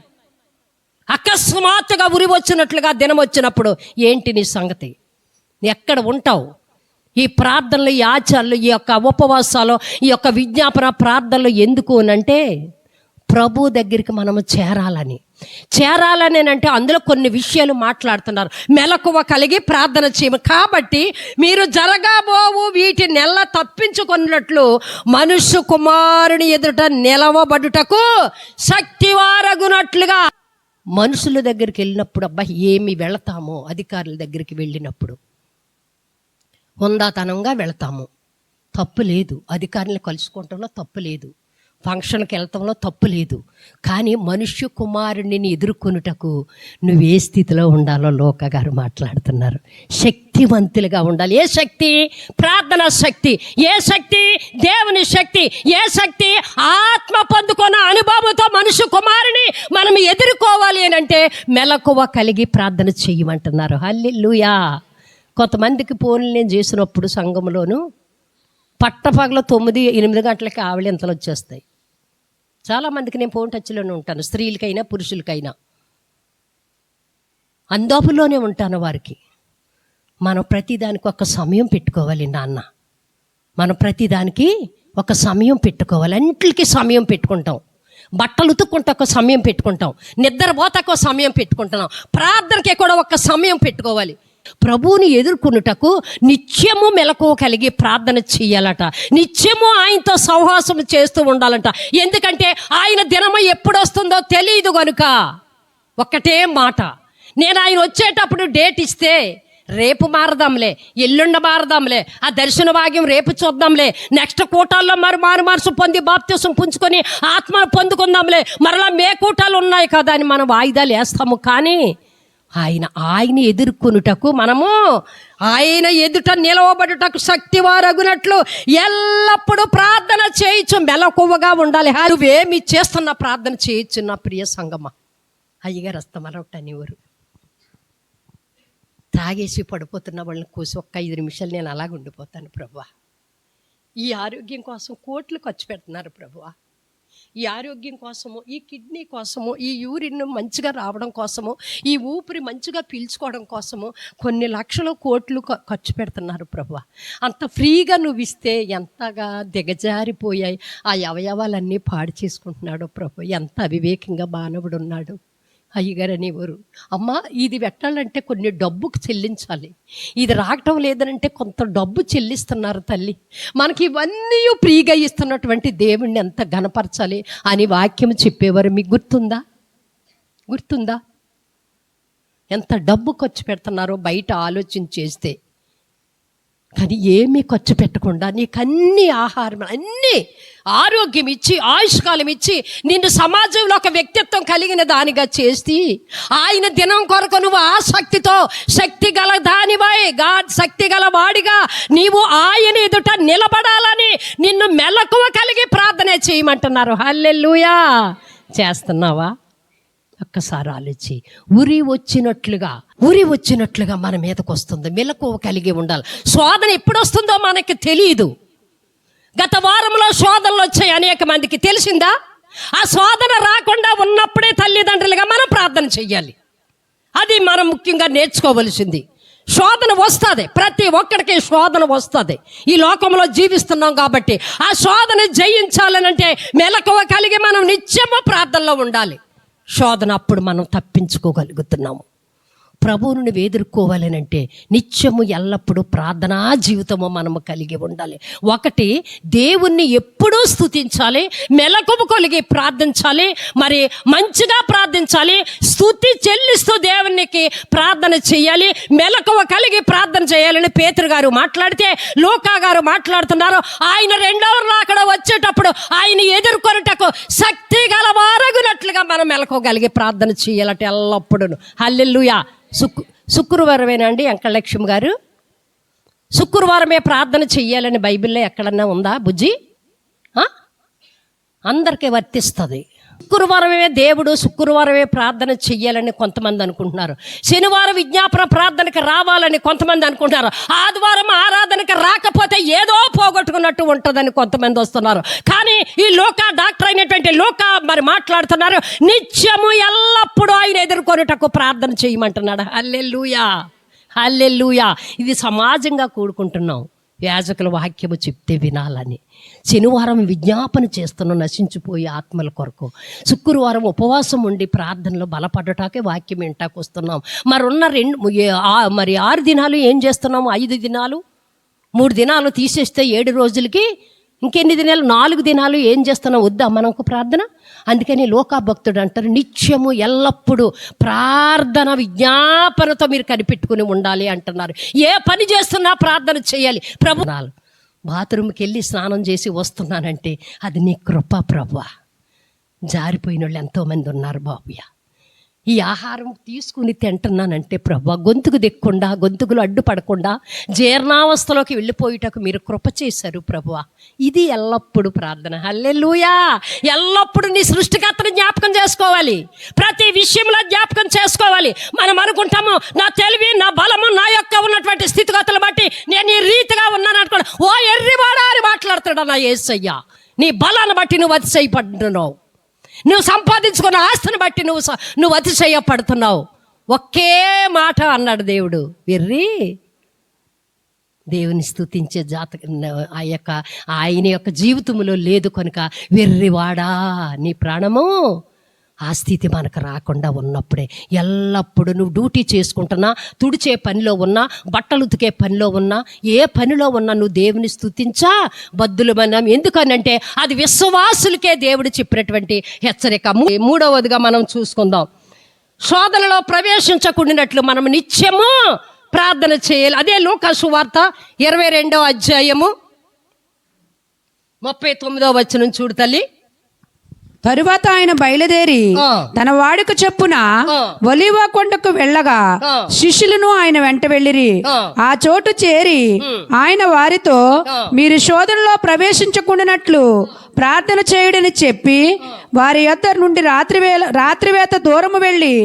అకస్మాత్తుగా ఉరి వచ్చినట్లుగా దినం వచ్చినప్పుడు ఏంటి నీ సంగతి? ఎక్కడ ఉంటావు? ఈ ప్రార్థనలు, ఈ ఆచారాలు, ఈ యొక్క ఉపవాసాలు, ఈ యొక్క విజ్ఞాపన ప్రార్థనలు ఎందుకు అనంటే ప్రభు దగ్గరికి మనము చేరాలని అంటే అందులో కొన్ని విషయాలు మాట్లాడుతున్నారు. మెలకువ కలిగి ప్రార్థన చేయము. కాబట్టి మీరు జరగబోవు వీటి నెల తప్పించుకున్నట్లు మనుష్య కుమారుని ఎదుట నిలవబడుటకు శక్తివారగునట్లుగా. మనుషుల దగ్గరికి వెళ్ళినప్పుడు అబ్బా ఏమి వెళతామో, అధికారుల దగ్గరికి వెళ్ళినప్పుడు హుందాతనంగా వెళతాము, తప్పు లేదు. అధికారులను కలుసుకోవటంలో తప్పు లేదు, ఫంక్షన్కి వెళ్తాంలో తప్పు లేదు. కానీ మనుష్య కుమారుడిని ఎదుర్కొనుటకు నువ్వు ఏ స్థితిలో ఉండాలో లోక గారు మాట్లాడుతున్నారు. శక్తివంతులుగా ఉండాలి. ఏ శక్తి? ప్రార్థనా శక్తి. ఏ శక్తి? దేవుని శక్తి. ఏ శక్తి? ఆత్మ పొందుకున్న అనుభవంతో మనుష్య కుమారుని మనం ఎదుర్కోవాలి అని అంటే మెలకువ కలిగి ప్రార్థన చేయమంటున్నారు. హల్లెలూయా. కొంతమందికి ఫోన్లు నేను చేసినప్పుడు సంఘంలోను పట్టపగల 9-8 గంటలకి ఆవలింతలు వచ్చేస్తాయి. చాలామందికి నేను ఫోన్ టచ్లోనే ఉంటాను, స్త్రీలకైనా పురుషులకైనా అందులోనే ఉంటాను. వారికి మనం ప్రతిదానికి ఒక సమయం పెట్టుకోవాలి నాన్న. మనం ప్రతిదానికి ఒక సమయం పెట్టుకోవాలి. అన్నిటికీ సమయం పెట్టుకుంటాం. బట్టలు ఉతుక్కుంటే ఒక సమయం పెట్టుకుంటాం, నిద్రపోతాకు ఒక సమయం పెట్టుకుంటున్నాం, ప్రార్థనకి కూడా ఒక సమయం పెట్టుకోవాలి. ప్రభువుని ఎదుర్కొనుటకు నిత్యము మెలకువ కలిగి ప్రార్థన చెయ్యాలట. నిత్యము ఆయనతో సహవాసం చేస్తూ ఉండాలంట. ఎందుకంటే ఆయన దినము ఎప్పుడు వస్తుందో తెలియదు కనుక ఒక్కటే మాట, నేను ఆయన వచ్చేటప్పుడు డేట్ ఇస్తే రేపు మారదాంలే, ఎల్లుండ మారదాంలే, ఆ దర్శన భాగ్యం రేపు చూద్దాంలే, నెక్స్ట్ కూటాల్లో మారు మనసు పొంది బాప్తిసం పుంజుకొని ఆత్మ పొందుకుందాంలే, మరలా మే కూటాలు ఉన్నాయి కదా అని మనం వాయిదాలు వేస్తాము. కానీ ఆయన ఎదుర్కొనుటకు మనము ఆయన ఎదుట నిలవబడుటకు శక్తివారగునట్లు ఎల్లప్పుడూ ప్రార్థన చేయొచ్చు. మెలకువగా ఉండాలి. నువ్వేమి చేస్తున్నా ప్రార్థన చేయొచ్చు నా ప్రియ సంగమ. అయ్యగారు వస్తామరొకట నీవరు తాగేసి పడిపోతున్న వాళ్ళని కూసి ఒక్క 5 నిమిషాలు నేను అలాగ ఉండిపోతాను. ప్రభువా, ఈ ఆరోగ్యం కోసం కోట్లు ఖర్చు పెడుతున్నారు. ప్రభువా, ఈ ఆరోగ్యం కోసము, ఈ కిడ్నీ కోసము, ఈ యూరిన్ మంచిగా రావడం కోసము, ఈ ఊపిరి మంచిగా పీల్చుకోవడం కోసము కొన్ని లక్షలు కోట్లు ఖర్చు పెడుతున్నారు. ప్రభువా, అంత ఫ్రీగా నువ్వు ఇస్తే ఎంతగా దిగజారిపోయాయి ఆ అవయవాలన్నీ పాడు చేసుకుంటున్నాడు. ప్రభు, ఎంత అవివేకంగా మానవుడు ఉన్నాడు. అయ్యగారు అనేవారు, అమ్మ ఇది పెట్టాలంటే కొన్ని డబ్బుకు చెల్లించాలి, ఇది రావటం లేదనంటే కొంత డబ్బు చెల్లిస్తున్నారు తల్లి. మనకి ఇవన్నీ ఫ్రీగా ఇస్తున్నటువంటి దేవుణ్ణి ఎంత ఘనపరచాలి అని వాక్యం చెప్పేవారు. మీకు గుర్తుందా? ఎంత డబ్బు ఖర్చు పెడుతున్నారో బయట ఆలోచన చేస్తే. కానీ ఏమీ ఖర్చు పెట్టకుండా నీకు అన్ని ఆహారం, అన్నీ ఆరోగ్యం ఇచ్చి, ఆయుష్కాలం ఇచ్చి, నిన్ను సమాజంలో ఒక వ్యక్తిత్వం కలిగిన దానిగా చేసి ఆయన దినం కొరకు నువ్వు ఆసక్తితో శక్తి గల దానివై, శక్తి గల వాడిగా నీవు ఆయన ఎదుట నిలబడాలని నిన్ను మెలకువ కలిగి ప్రార్థన చేయమంటున్నారు. హల్లెలూయా. చేస్తున్నావా? ఒక్కసారి ఆలోచి. ఉరి వచ్చినట్లుగా మన మీదకు వస్తుంది. మెలకువ కలిగి ఉండాలి. శోధన ఎప్పుడు వస్తుందో మనకి తెలియదు. గత వారంలో శోధనలు వచ్చాయి అనేక మందికి, తెలిసిందా? ఆ శోధన రాకుండా ఉన్నప్పుడే తల్లిదండ్రులుగా మనం ప్రార్థన చెయ్యాలి. అది మనం ముఖ్యంగా నేర్చుకోవలసింది. శోధన వస్తుంది, ప్రతి ఒక్కడికి శోధన వస్తుంది. ఈ లోకంలో జీవిస్తున్నాం కాబట్టి ఆ శోధన జయించాలనంటే మెలకువ కలిగి మనం నిత్యము ప్రార్థనలో ఉండాలి. శోధన అప్పుడు మనం తప్పించుకోగలుగుతున్నాము. ప్రభువును నువ్వు ఎదుర్కోవాలనంటే నిత్యము ఎల్లప్పుడూ ప్రార్థనా జీవితము మనము కలిగి ఉండాలి. ఒకటి, దేవుణ్ణి ఎప్పుడూ స్తుతించాలి, మెలకువ కలిగి ప్రార్థించాలి, మరి మంచిగా ప్రార్థించాలి, స్తుతి చెల్లిస్తూ దేవునికి ప్రార్థన చేయాలి, మెలకువ కలిగి ప్రార్థన చేయాలని పేతురు గారు మాట్లాడితే, లూకా గారు మాట్లాడుతున్నారు. ఆయన రెండవ రాకడ వచ్చేటప్పుడు ఆయన ఎదుర్కొనుటకు శక్తి గలవారగునట్లుగా మనం మెలకువగలిగి ప్రార్థన చేయాలంటే ఎల్లప్పుడూ. హల్లెలూయా. శుక్రవారమేనా అండి వెంకటలక్ష్మి గారు? శుక్రవారమే ప్రార్థన చెయ్యాలని బైబిల్లో ఎక్కడన్నా ఉందా బుజ్జి? అందరికీ వర్తిస్తుంది. శుక్రవారమే దేవుడు, శుక్రవారమే ప్రార్థన చెయ్యాలని కొంతమంది అనుకుంటున్నారు. శనివారం విజ్ఞాపన ప్రార్థనకి రావాలని కొంతమంది అనుకుంటున్నారు. ఆదివారం ఆరాధనకి రాకపోతే ఏదో పోగొట్టుకున్నట్టు ఉంటుందని కొంతమంది వస్తున్నారు. కానీ ఈ డాక్టర్ అయినటువంటి మరి మాట్లాడుతున్నారు, నిత్యము ఎల్లప్పుడూ ఆయన ఎదుర్కొనుటకు ప్రార్థన చేయమంటున్నాడు. హల్లెలూయా, హల్లెలూయా. ఇది సమాజంగా కూడుకుంటున్నాం, యాజకుల వాక్యము చెప్తే వినాలని. శనివారం విజ్ఞాపన చేస్తున్నాం నశించిపోయే ఆత్మల కొరకు. శుక్రవారం ఉపవాసం ఉండి ప్రార్థనలో బలపడటాకే వాక్యం వింటాకు వస్తున్నాం. మరున్న 6 దినాలు ఏం చేస్తున్నాము? 5 దినాలు, 3 దినాలు తీసేస్తే 7 రోజులకి ఇంకెన్ని దినాలు? 4 దినాలు ఏం చేస్తున్నాం? వద్దా మనకు ప్రార్థన? అందుకని భక్తుడు అంటారు, నిత్యము ఎల్లప్పుడూ ప్రార్థన విజ్ఞాపనతో మీరు కనిపెట్టుకుని ఉండాలి అంటున్నారు. ఏ పని చేస్తున్నా ప్రార్థన చేయాలి. బాత్రూమ్కి వెళ్ళి స్నానం చేసి వస్తున్నానంటే అది నీ కృప ప్రభువా. జారిపోయిన వాళ్ళు ఎంతోమంది ఉన్నారు బాబుయ్య. ఈ ఆహారం తీసుకుని తింటున్నానంటే ప్రభువా, గొంతుకు దిక్కుండా, గొంతుకులు అడ్డుపడకుండా జీర్ణావస్థలోకి వెళ్ళిపోయేటకు మీరు కృప చేశారు ప్రభువా. ఇది ఎల్లప్పుడూ ప్రార్థన. హల్లెలూయా. ఎల్లప్పుడూ నీ సృష్టికర్తను జ్ఞాపకం చేసుకోవాలి, ప్రతి విషయంలో జ్ఞాపకం చేసుకోవాలి. మనం అనుకుంటాము, నా తెలివి, నా బలము, నా యొక్క ఉన్నటువంటి స్థితిగతులు బట్టి నేను ఈ రీతిగా ఉన్నాను అనుకోండి. ఓ ఎర్రివాడా అని మాట్లాడుతాడు నా యేసయ్య. నీ బలాన్ని బట్టి నువ్వు అతిశయపడుతున్నావు, నువ్వు సంపాదించుకున్న ఆస్తిని బట్టి నువ్వు అతిశయపడుతున్నావు. ఒకే మాట అన్నాడు దేవుడు, వెర్రి. దేవుని స్తుతించే ఆయన యొక్క జీవితంలో లేదు కనుక వెర్రివాడా నీ ప్రాణము. ఆ స్థితి మనకు రాకుండా ఉన్నప్పుడే ఎల్లప్పుడూ నువ్వు డ్యూటీ చేసుకుంటున్నా, తుడిచే పనిలో ఉన్నా, బట్టలు ఉతికే పనిలో ఉన్నా, ఏ పనిలో ఉన్నా నువ్వు దేవుని స్తుతించా బద్దులు మనం. ఎందుకనంటే అది విశ్వాసులకే దేవుడు చెప్పినటువంటి హెచ్చరిక. 3వదిగా మనం చూసుకుందాం, శోధనలో ప్రవేశించకుండానట్లు మనం నిత్యము ప్రార్థన చేయాలి. అదే లూకా సువార్త 22వ అధ్యాయము 39వ వచనం చూడు తల్లి. తరువాత ఆయన బయలుదేరి తన వాడికి చెప్పున ఒలీవ కొండకు వెళ్ళగా శిష్యులను ఆయన వెంట వెళ్ళిరి. ఆ చోటు చేరి ఆయన వారితో, మీరు శోధనలో ప్రవేశించకుండానట్లు ప్రార్థన చేయుడని చెప్పి వారి యొద్ద నుండి రాత్రివేత దూరము వెళ్ళి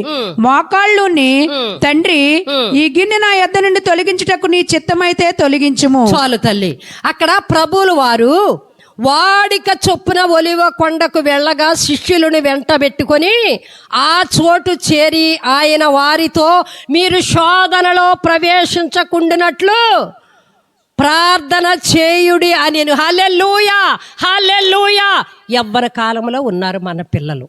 మోకాళ్ళుని, తండ్రి ఈ గిన్నె నా యొద్ద నుండి తొలగించుటకు నీ చిత్తమైతే తొలగించుము. చాలు తల్లి. అక్కడ ప్రభువులు వారు వాడిక చొప్పున ఒలివ కొండకు వెళ్ళగా శిష్యులను వెంటబెట్టుకొని ఆ చోటు చేరి ఆయన వారితో, మీరు శోధనలో ప్రవేశించకుండానట్లు ప్రార్థన చేయుడి అని. హల్లెలూయా, హల్లెలూయా. యవ్వన కాలంలో ఉన్నారు మన పిల్లలు.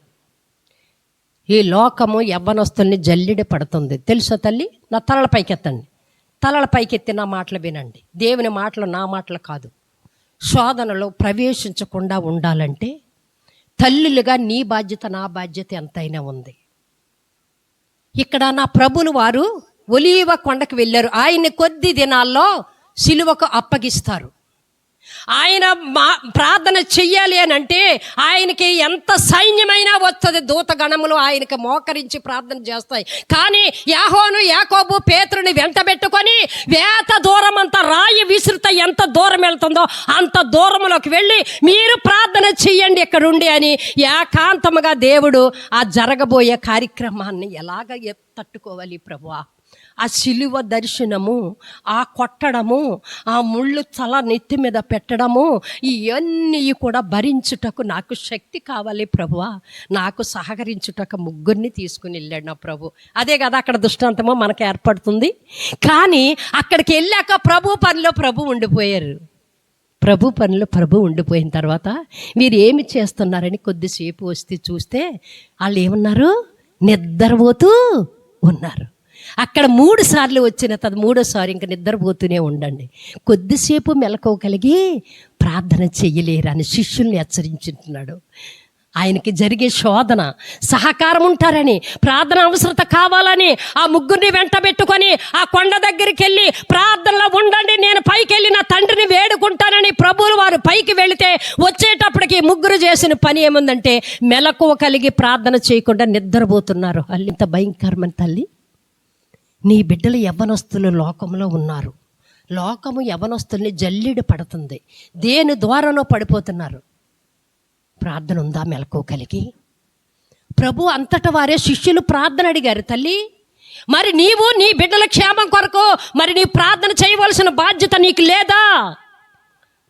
ఈ లోకము యవ్వనస్తుల్ని జల్లిడి పడుతుంది తెలుసా తల్లి? నా తలల పైకెత్తండి, తలల పైకెత్తి నా మాటలు వినండి. దేవుని మాటలు నా మాటలు కాదు. శోధనలో ప్రవేశించకుండా ఉండాలంటే తల్లులుగా నీ బాధ్యత, నా బాధ్యత ఎంతైనా ఉంది. ఇక్కడ నా ప్రభులు వారు ఒలీవ కొండకు వెళ్ళారు. ఆయన్ని కొద్ది దినాల్లో సిలువకు అప్పగిస్తారు. ఆయన ప్రార్థన చెయ్యాలి అని అంటే ఆయనకి ఎంత సైన్యమైనా వస్తుంది, దూతగణములు ఆయనకి మోకరించి ప్రార్థన చేస్తాయి. కానీ యాకోబు పేతురుని వెంటబెట్టుకొని వేత దూరం అంతా రాయి విసురుత ఎంత దూరం వెళ్తుందో అంత దూరంలోకి వెళ్ళి మీరు ప్రార్థన చెయ్యండి ఇక్కడుండి అని ఏకాంతముగా దేవుడు ఆ జరగబోయే కార్యక్రమాన్ని ఎలాగ తట్టుకోవాలి ప్రభువా. ఆ సిలువ దర్శనము, ఆ కొట్టడము, ఆ ముళ్ళు తల నెత్తి మీద పెట్టడము, ఇవన్నీ కూడా భరించుటకు నాకు శక్తి కావాలి ప్రభువా. నాకు సహకరించుటకు 3 తీసుకుని వెళ్ళాడు నా ప్రభు. అదే కదా అక్కడ దృష్టాంతము మనకు ఏర్పడుతుంది. కానీ అక్కడికి వెళ్ళాక ప్రభు పనిలో ప్రభు ఉండిపోయారు. ప్రభు ఉండిపోయిన తర్వాత మీరు ఏమి చేస్తున్నారని కొద్దిసేపు వస్తే చూస్తే వాళ్ళు ఏమన్నారు? నిద్రపోతూ ఉన్నారు. అక్కడ 3 సార్లు వచ్చిన తర్వాత 3వసారి ఇంక నిద్రపోతూనే ఉండండి. కొద్దిసేపు మెలకువ కలిగి ప్రార్థన చెయ్యలేరని శిష్యుల్ని హెచ్చరించుంటున్నాడు. ఆయనకి జరిగే శోధన సహకారం ఉంటారని, ప్రార్థన అవసరత కావాలని ఆ 3 వెంట పెట్టుకొని ఆ కొండ దగ్గరికి వెళ్ళి ప్రార్థనలో ఉండండి, నేను పైకి వెళ్ళి నా తండ్రిని వేడుకుంటానని ప్రభువులు వారు పైకి వెళితే వచ్చేటప్పటికి 3 చేసిన పని ఏముందంటే మెలకువ కలిగి ప్రార్థన చేయకుండా నిద్రపోతున్నారు. ఇంత భయంకరమైన తల్లి, నీ బిడ్డలు యవ్వనస్తులు లోకంలో ఉన్నారు. లోకము యవ్వనస్తుల్ని జల్లిడి పడుతుంది. దేని ద్వారానో పడిపోతున్నారు. ప్రార్థన ఉందా మెలకువ కలిగి? ప్రభు అంతటా వారే శిష్యులు ప్రార్థన అడిగారు. తల్లి, మరి నీవు నీ బిడ్డల క్షేమం కొరకు మరి నీ ప్రార్థన చేయవలసిన బాధ్యత నీకు లేదా?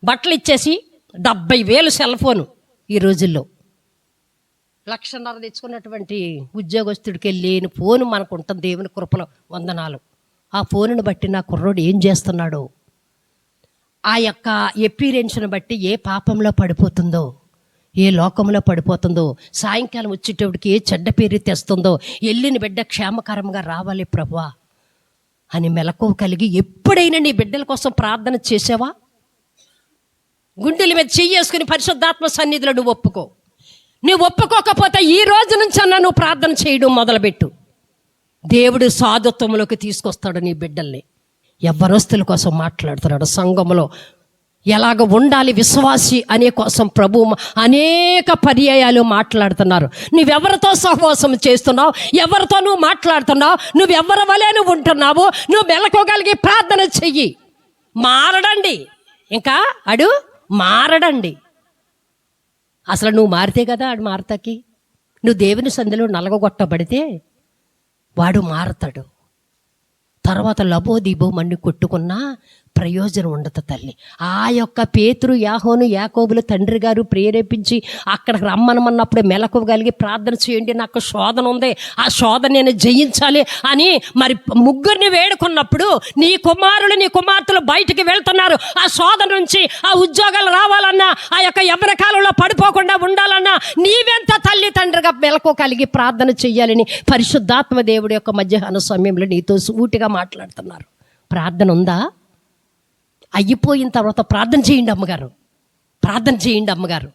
బట్టలు ఇచ్చేసి 70,000 సెల్ ఫోను ఈ రోజుల్లో 1,50,000 తెచ్చుకున్నటువంటి ఉద్యోగస్తుడికి లేని ఫోను మనకు ఉంటుంది. దేవుని కృపలో వందనాలు. ఆ ఫోనును బట్టి నా కుర్రోడు ఏం చేస్తున్నాడో, ఆ యొక్క ఎపీరియన్స్ను బట్టి ఏ పాపంలో పడిపోతుందో, ఏ లోకంలో పడిపోతుందో, సాయంకాలం వచ్చేటప్పటికి ఏ చెడ్డ పేరు తెస్తుందో, వెళ్ళిన బిడ్డ క్షేమకరంగా రావాలి ప్రభువా అని మెలకువ కలిగి ఎప్పుడైనా నీ బిడ్డల కోసం ప్రార్థన చేసావా? గుండెల మీద చెయ్యేసుకుని పరిశుద్ధాత్మ సన్నిధిలో నువ్వు ఒప్పుకో. నువ్వు ఒప్పుకోకపోతే ఈ రోజు నుంచి అన్నా నువ్వు ప్రార్థన చేయడం మొదలుపెట్టు. దేవుడు సాధుత్వంలోకి తీసుకొస్తాడు నీ బిడ్డల్ని. యవ్వనస్తుల కోసం మాట్లాడుతున్నాడు. సంఘంలో ఎలాగ ఉండాలి విశ్వాసి అనే కోసం ప్రభు అనేక పర్యాయాలు మాట్లాడుతున్నారు. నువ్వెవరితో సహవాసం చేస్తున్నావు, ఎవరితో నువ్వు మాట్లాడుతున్నావు, నువ్వెవరి వలె నువ్వు ఉంటున్నావు, నువ్వు మెలకోగలిగి ప్రార్థన చెయ్యి. మారడండి, ఇంకా అడు మారడండి. అసలు నువ్వు మారితే కదా ఆడు మారతాకి. నువ్వు దేవుని సంధిలో నలగొట్టబడితే వాడు మారతాడు. తర్వాత లబోదీబో మన్ని కొట్టుకున్నా ప్రయోజనం ఉండదు తల్లి. ఆ యొక్క పేతురు, యాహోను, యాకోబులు తండ్రి గారు ప్రేరేపించి అక్కడికి రమ్మనమన్నప్పుడు మెలకువ కలిగి ప్రార్థన చేయండి, నాకు శోధన ఉంది, ఆ శోధన నేను జయించాలి అని మరి 3 వేడుకున్నప్పుడు నీ కుమారులు నీ కుమార్తెలు బయటికి వెళ్తున్నారు. ఆ శోధన నుంచి ఆ ఉద్యోగాలు రావాలన్నా, ఆ యొక్క యవ్వన కాలంలో పడిపోకుండా ఉండాలన్నా నీవెంత తల్లి తండ్రిగా మెలకువ కలిగి ప్రార్థన చెయ్యాలని పరిశుద్ధాత్మ దేవుడి యొక్క మధ్యాహ్న సమయంలో నీతో సూటిగా మాట్లాడుతున్నారు. ప్రార్థన ఉందా? అయిపోయిన తర్వాత ప్రార్థన చేయండి అమ్మగారు, ప్రార్థన చేయండి అమ్మగారు.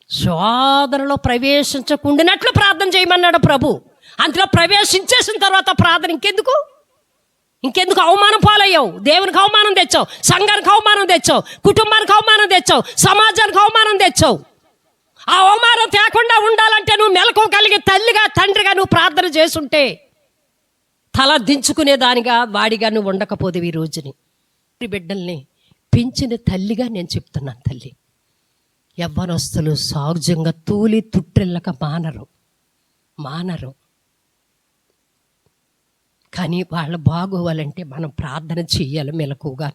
శోధనలో ప్రవేశించకుండానట్లు ప్రార్థన చేయమన్నాడు ప్రభు. అందులో ప్రవేశించేసిన తర్వాత ప్రార్థన ఇంకెందుకు అవమానం పాలయ్యావు? దేవునికి అవమానం తెచ్చావు, సంఘానికి అవమానం తెచ్చావు, కుటుంబానికి అవమానం తెచ్చావు, సమాజానికి అవమానం తెచ్చావు. ఆ అవమానం తేకుండా ఉండాలంటే నువ్వు మెలకువ కలిగి తల్లిగా తండ్రిగా నువ్వు ప్రార్థన చేసుంటే తల దించుకునేదానిగా వాడిగా నువ్వు ఉండకపోతే ఈ రోజుని బిడ్డల్ని పెంచిన తల్లిగా నేను చెప్తున్నాను. తల్లి, యవ్వనస్తులు సహజంగా తూలి తుట్టిల్లక మానరు. కానీ వాళ్ళ బాగోవాలంటే మనం ప్రార్థన చెయ్యాలి మెలకువగా.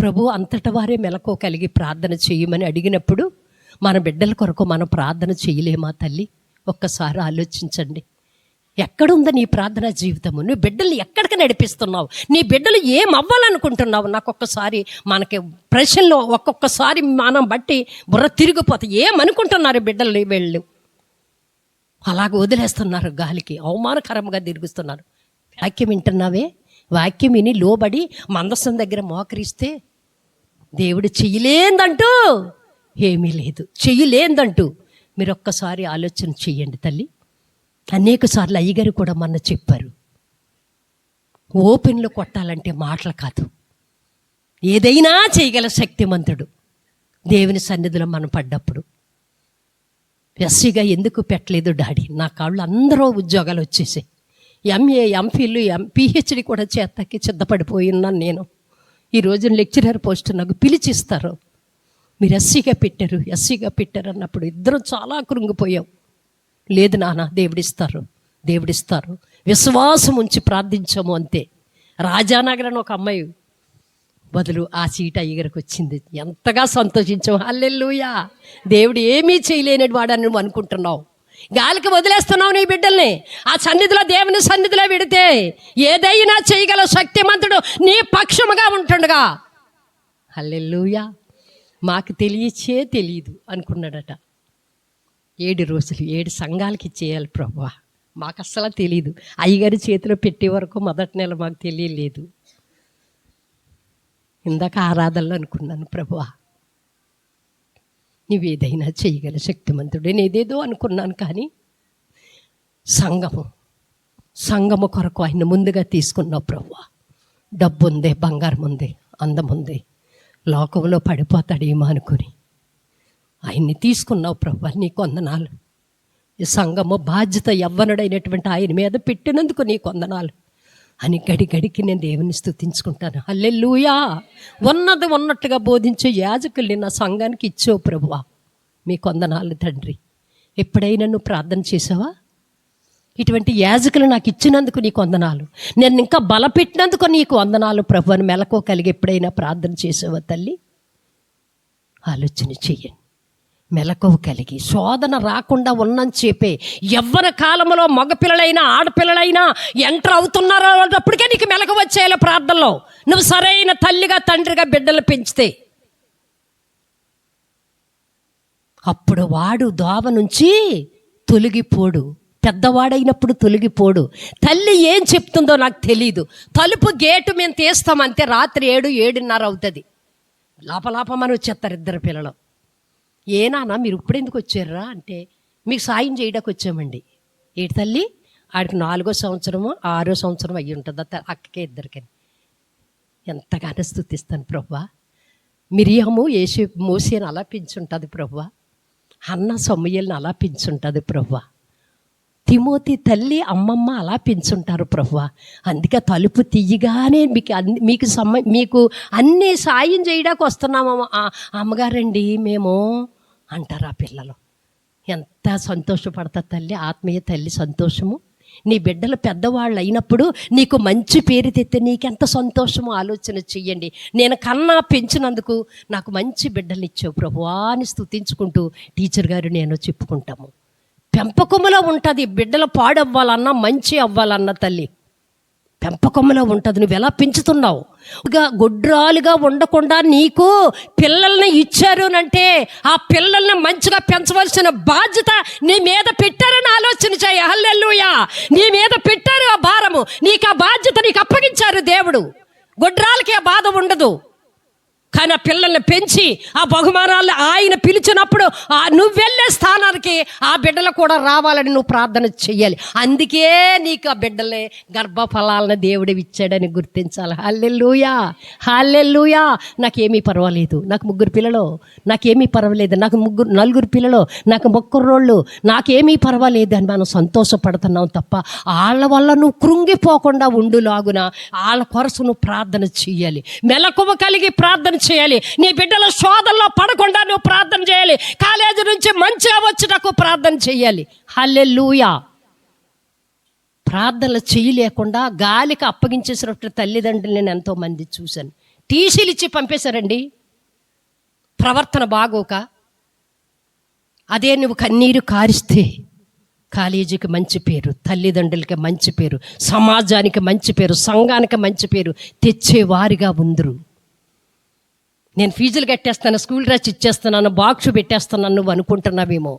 ప్రభు అంతట వారే మెలకువ కలిగి ప్రార్థన చేయమని అడిగినప్పుడు మన బిడ్డల కొరకు మనం ప్రార్థన చేయలేమా తల్లి? ఒక్కసారి ఆలోచించండి. ఎక్కడుందా నీ ప్రార్థనా జీవితము? నీ బిడ్డల్ని ఎక్కడికి నడిపిస్తున్నావు? నీ బిడ్డలు ఏం అవ్వాలనుకుంటున్నావు? నాకు ఒక్కసారి మనకి ప్రశ్నలో ఒక్కొక్కసారి మనం బట్టి బుర్ర తిరిగిపోతాయి. ఏమనుకుంటున్నారు బిడ్డలు? వెళ్ళు అలాగ వదిలేస్తున్నారు, గాలికి అవమానకరంగా తిరుగుతున్నారు. వాక్యం వింటున్నావే, వాక్యం విని లోబడి మందసం దగ్గర మోకరిస్తే దేవుడు చెయ్యలేందంటూ ఏమీ లేదు, చెయ్యలేందంటూ. మీరు ఒక్కసారి ఆలోచన చెయ్యండి తల్లి. అనేక సార్లు అయ్యగారు కూడా మొన్న చెప్పారు, ఓపెన్లో కొట్టాలంటే మాటలు కాదు, ఏదైనా చేయగల శక్తిమంతుడు దేవుని సన్నిధిలో మనం పడ్డప్పుడు. ఎస్సీగా ఎందుకు పెట్టలేదు డాడీ? నా కాళ్ళు అందరూ ఉద్యోగాలు వచ్చేసాయి, ఎంఏ, ఎంఫిల్, పిహెచ్డి కూడా చేతకి సిద్ధపడిపోయి ఉన్నాను నేను. ఈ రోజున లెక్చరర్ పోస్ట్ నాకు పిలిచిస్తారు. మీరు ఎస్సీగా పెట్టారు అన్నప్పుడు ఇద్దరం చాలా కృంగిపోయాం. లేదు నాన్న, దేవుడిస్తారు, విశ్వాసం ఉంచి ప్రార్థించాము అంతే. రాజానగర్ అని ఒక అమ్మాయి బదులు ఆ సీట్ అయ్యగారికి వచ్చింది. ఎంతగా సంతోషించావు. హల్లెలూయా. దేవుడు ఏమీ చేయలేని వాడని నువ్వు అనుకుంటున్నావు, గాలికి వదిలేస్తున్నావు నీ బిడ్డల్ని. ఆ సన్నిధిలో, దేవుని సన్నిధిలో విడితే ఏదైనా చేయగల శక్తిమంతుడు నీ పక్షముగా ఉంటుండగా. హల్లెలూయా. మాకు తెలియదు అనుకున్నాడట. 7 రోజులు 7 సంఘాలకి ఇచ్చేయాలి ప్రభువా. మాకు అస్సలు తెలియదు. అయ్యగారి చేతిలో పెట్టే వరకు మొదటి నెల మాకు తెలియలేదు. ఇందాక ఆరాధనలో అనుకున్నాను, ప్రభువా నువ్వేదైనా చేయగల శక్తిమంతుడు. నేనేదేదో అనుకున్నాను, కానీ సంఘము కొరకు ఆయన ముందుగా తీసుకున్నావు ప్రభువా. డబ్బు ఉంది, బంగారం ఉంది, అందం ఉంది, లోకంలో పడిపోతాడేమో అనుకుని ఆయన్ని తీసుకున్నావు ప్రభువా. నీకు వందనాలు. ఈ సంఘము బాధ్యత యవ్వనుడైనటువంటి ఆయన మీద పెట్టినందుకు నీకు వందనాలు అని గడికి నేను దేవుని స్తుతించుకుంటాను. హల్లెలూయా. ఉన్నది ఉన్నట్టుగా బోధించే యాజకుల్ని నా సంఘానికి ఇచ్చావు ప్రభువా. మీకు వందనాలు తండ్రి. ఎప్పుడైనా నువ్వు ప్రార్థన చేసావా? ఇటువంటి యాజకులు నాకు ఇచ్చినందుకు నీకు వందనాలు. నేను ఇంకా బలపెట్టినందుకు నీకు వందనాలు ప్రభు అని మెలకు కలిగి ఎప్పుడైనా ప్రార్థన చేసావా తల్లి? ఆలోచన చెయ్యండి. మెలకువ కలిగి శోధన రాకుండా ఉన్నని చెప్పే యవ్వన కాలంలో మగపిల్లలైనా ఆడపిల్లలైనా ఎంటర్ అవుతున్నారో అప్పటికే నీకు మెలకువ వచ్చేయాలి ప్రార్థనలో. నువ్వు సరైన తల్లిగా తండ్రిగా బిడ్డలు పెంచితే అప్పుడు వాడు దోవ నుంచి తొలగిపోడు. పెద్దవాడైనప్పుడు తొలగిపోడు. తల్లి ఏం చెప్తుందో నాకు తెలీదు. తలుపు గేటు మేము తీస్తామంతే, రాత్రి 7-7:30 అవుతుంది. లాపలాపమని వచ్చేస్తారు ఇద్దరు పిల్లలు. ఏనానా మీరు ఇప్పుడు ఎందుకు వచ్చారా అంటే, మీకు సాయం చేయడానికి వచ్చామండి. ఏడు తల్లి, ఆడికి 4వ సంవత్సరమో 6వ సంవత్సరం అయ్యి ఉంటుంది అక్కకే ఇద్దరికని. ఎంతగానో స్తుతిస్తాను ప్రభువా. మిరియాము మోసేని అలా పెంచుంటుంది ప్రభువా. అన్న సమూయేలుని అలా పెంచుంటుంది ప్రభువా. తిమోతి తల్లి అమ్మమ్మ అలా పెంచుంటారు ప్రభువా. అందుకే తలుపు తీయగానే మీకు అన్నీ సాయం చేయడానికి వస్తున్నాము అమ్మగారండి మేము అంటారు ఆ పిల్లలు. ఎంత సంతోషపడతారు తల్లి, ఆత్మీయ తల్లి సంతోషము. నీ బిడ్డలు పెద్దవాళ్ళు అయినప్పుడు నీకు మంచి పేరు తెస్తే నీకెంత సంతోషమో ఆలోచన చెయ్యండి. నేను కన్నా పెంచినందుకు నాకు మంచి బిడ్డలు ఇచ్చావు ప్రభువా అని స్తుతించుకుంటూ టీచర్ గారు నేను చెప్పుకుంటాము. పెంపకములో ఉంటుంది. బిడ్డలు పాడవ్వాలన్నా మంచి అవ్వాలన్న తల్లి పెంపకములో ఉంటుంది. నువ్వు ఎలా పెంచుతున్నావు? గొడ్రాలుగా ఉండకుండా నీకు పిల్లల్ని ఇచ్చారు అంటే ఆ పిల్లల్ని మంచిగా పెంచవలసిన బాధ్యత నీ మీద పెట్టారని ఆలోచన చేయ. హల్లెలూయా. నీ మీద పెట్టారు ఆ భారము, నీకు ఆ బాధ్యత నీకు అప్పగించారు దేవుడు. గొడ్రాలకి ఆ బాధ ఉండదు, కానీ ఆ పిల్లల్ని పెంచి ఆ బహుమానాలు ఆయన పిలిచినప్పుడు నువ్వు వెళ్ళే స్థానానికి ఆ బిడ్డలు కూడా రావాలని నువ్వు ప్రార్థన చెయ్యాలి. అందుకే నీకు ఆ బిడ్డలే గర్భఫలాలను దేవుడు ఇచ్చాడని గుర్తించాలి. హల్లెలూయా, హల్లెలూయా. నాకేమీ పర్వాలేదు, నాకు 3 పిల్లలు, నాకేమీ పర్వాలేదు, నాకు 4 పిల్లలు, నాకు 3 రోళ్ళు, నాకేమీ పర్వాలేదు అని మనం సంతోషపడుతున్నాం తప్ప వాళ్ళ వల్ల నువ్వు కృంగిపోకుండా ఉండులాగున వాళ్ళ కొరసు నువ్వు ప్రార్థన చెయ్యాలి. మెలకువ కలిగి ప్రార్థన చేయాలి. నీ బిడ్డల శోధనలో పడకుండా నువ్వు ప్రార్థన చేయాలి. కాలేజీ నుంచి మంచిగా వచ్చేటకు ప్రార్థన చేయాలి. హల్లెలూయా. ప్రార్థనలు చేయలేకుండా గాలికి అప్పగించేసినట్టు తల్లిదండ్రులు నేను ఎంతో మంది చూశాను. టీసీలు ఇచ్చి పంపేశారండి ప్రవర్తన బాగోక. అదే నువ్వు కన్నీరు కారిస్తే కాలేజీకి మంచి పేరు, తల్లిదండ్రులకి మంచి పేరు, సమాజానికి మంచి పేరు, సంఘానికి మంచి పేరు తెచ్చేవారిగా ఉందరు. నేను ఫీజులు కట్టేస్తాను, స్కూల్ డ్రెస్ ఇచ్చేస్తున్నాను, బాక్సు పెట్టేస్తున్నాను నువ్వు అనుకుంటున్నావేమో.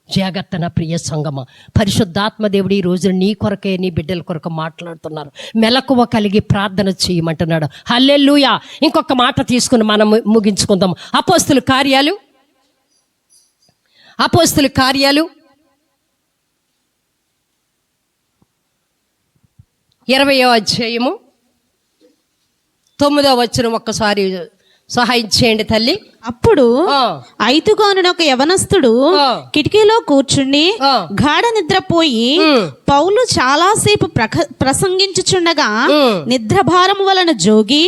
జాగ్రత్త నా ప్రియ సంగమా. పరిశుద్ధాత్మ దేవుడు ఈ రోజు నీ కొరకే నీ బిడ్డల కొరకు మాట్లాడుతున్నారు. మెలకువ కలిగి ప్రార్థన చేయమంటున్నాడు. హల్లెలూయా. ఇంకొక మాట తీసుకుని మనం ముగించుకుందాం. అపోస్తుల కార్యాలు 20వ అధ్యాయము 9వ వచనం ఒక్కసారి సహాయం చేయండి తల్లి. అప్పుడు 5 యవనస్తుడు కిటికీలో కూర్చుండి గాఢ నిద్రపోయి పౌలు చాలాసేపు ప్రసంగించుచుండగా నిద్రభారము వలన జోగి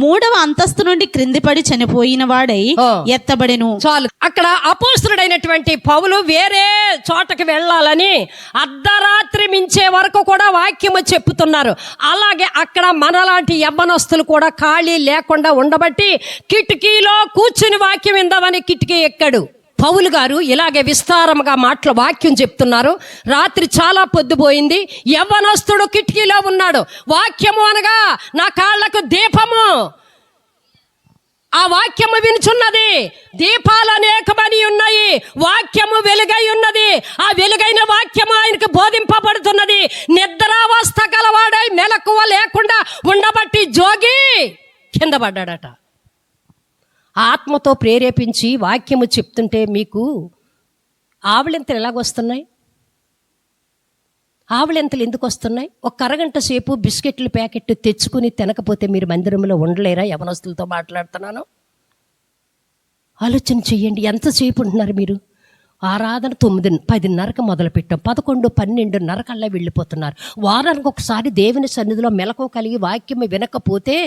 3వ అంతస్తు నుండి క్రింది పడి చనిపోయిన వాడై ఎత్తబడెను. చాలు. అక్కడ అపోస్తలుడైనటువంటి పౌలు వేరే చోటకి వెళ్ళాలని అర్ధరాత్రి మించే వరకు కూడా వాక్యము చెప్పుతున్నారు. అలాగే అక్కడ మనలాంటి యవ్వనస్తులు కూడా ఖాళీ లేకుండా ఉండబట్టి కిటికీలో కూర్చుని వాక్యం విందామని కిటికీ ఎక్కాడు. పౌలు గారు ఇలాగే విస్తారముగా వాక్యం చెప్తున్నారు. రాత్రి చాలా పొద్దుపోయింది. యవ్వనస్తుడు కిటికీలో ఉన్నాడు. వాక్యము అనగా నా కాళ్ళకు దీపము, ఆ వాక్యము వినుచున్నది. దీపాలు అనేకమని ఉన్నాయి, వాక్యము వెలుగై ఉన్నది. ఆ వెలుగైన వాక్యము ఆయనకు బోధింపబడుతున్నది. నిద్రావస్థ గలవాడై మెలకువ లేకుండా ఉండబట్టి జోగి కింద పడ్డాడట. ఆత్మతో ప్రేరేపించి వాక్యము చెప్తుంటే మీకు ఆవలింతలు ఎలాగొస్తున్నాయి? ఆవలింతలు ఎందుకు వస్తున్నాయి? ఒక అరగంట సేపు బిస్కెట్లు ప్యాకెట్ తెచ్చుకుని తినకపోతే మీరు మందిరంలో ఉండలేరా? యవనస్తులతో మాట్లాడుతున్నాను. ఆలోచన చెయ్యండి. ఎంతసేపు ఉంటున్నారు మీరు? ఆరాధన 9-10:30కి మొదలుపెట్టాం, 11, 12:30 వెళ్ళిపోతున్నారు. వారానికి ఒకసారి దేవుని సన్నిధిలో మెలకువ కలిగి వాక్యం వినకపోతే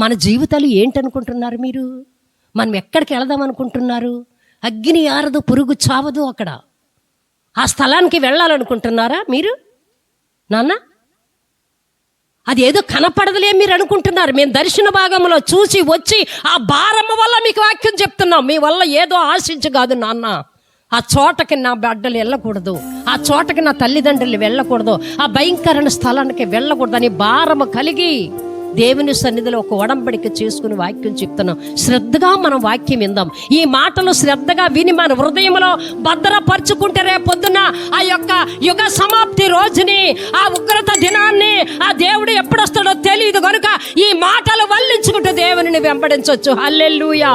మన జీవితాలు ఏంటనుకుంటున్నారు మీరు? మనం ఎక్కడికి వెళదాం అనుకుంటున్నారు? అగ్ని ఆరదు, పురుగు చావదు. అక్కడ ఆ స్థలానికి వెళ్ళాలనుకుంటున్నారా మీరు? నాన్న, అది ఏదో కనపడదులే మీరు అనుకుంటున్నారు. మేము దర్శన భాగంలో చూసి వచ్చి ఆ భారము వల్ల మీకు వాక్యం చెప్తున్నాం. మీ వల్ల ఏదో ఆశించి కాదు నాన్న. ఆ చోటకి నా బిడ్డలు వెళ్ళకూడదు, ఆ చోటకి నా తల్లిదండ్రులు వెళ్ళకూడదు, ఆ భయంకరమైన స్థలానికి వెళ్ళకూడదు అని భారము కలిగి దేవుని సన్నిధిలో ఒక ఒడంబడిక చేసుకుని వాక్యం చెప్తున్నాం. శ్రద్ధగా మనం వాక్యం విందాం. ఈ మాటలు శ్రద్ధగా విని మన హృదయంలో భద్రపరుచుకుంటే రేపు పొద్దున ఆ యొక్క యుగ సమాప్తి రోజుని, ఆ ఉగ్రత దినాన్ని ఆ దేవుడు ఎప్పుడు వస్తాడో తెలియదు కనుక ఈ మాటలు వల్లించుకుంటూ దేవుని వెంబడించవచ్చు. హల్లెలూయా.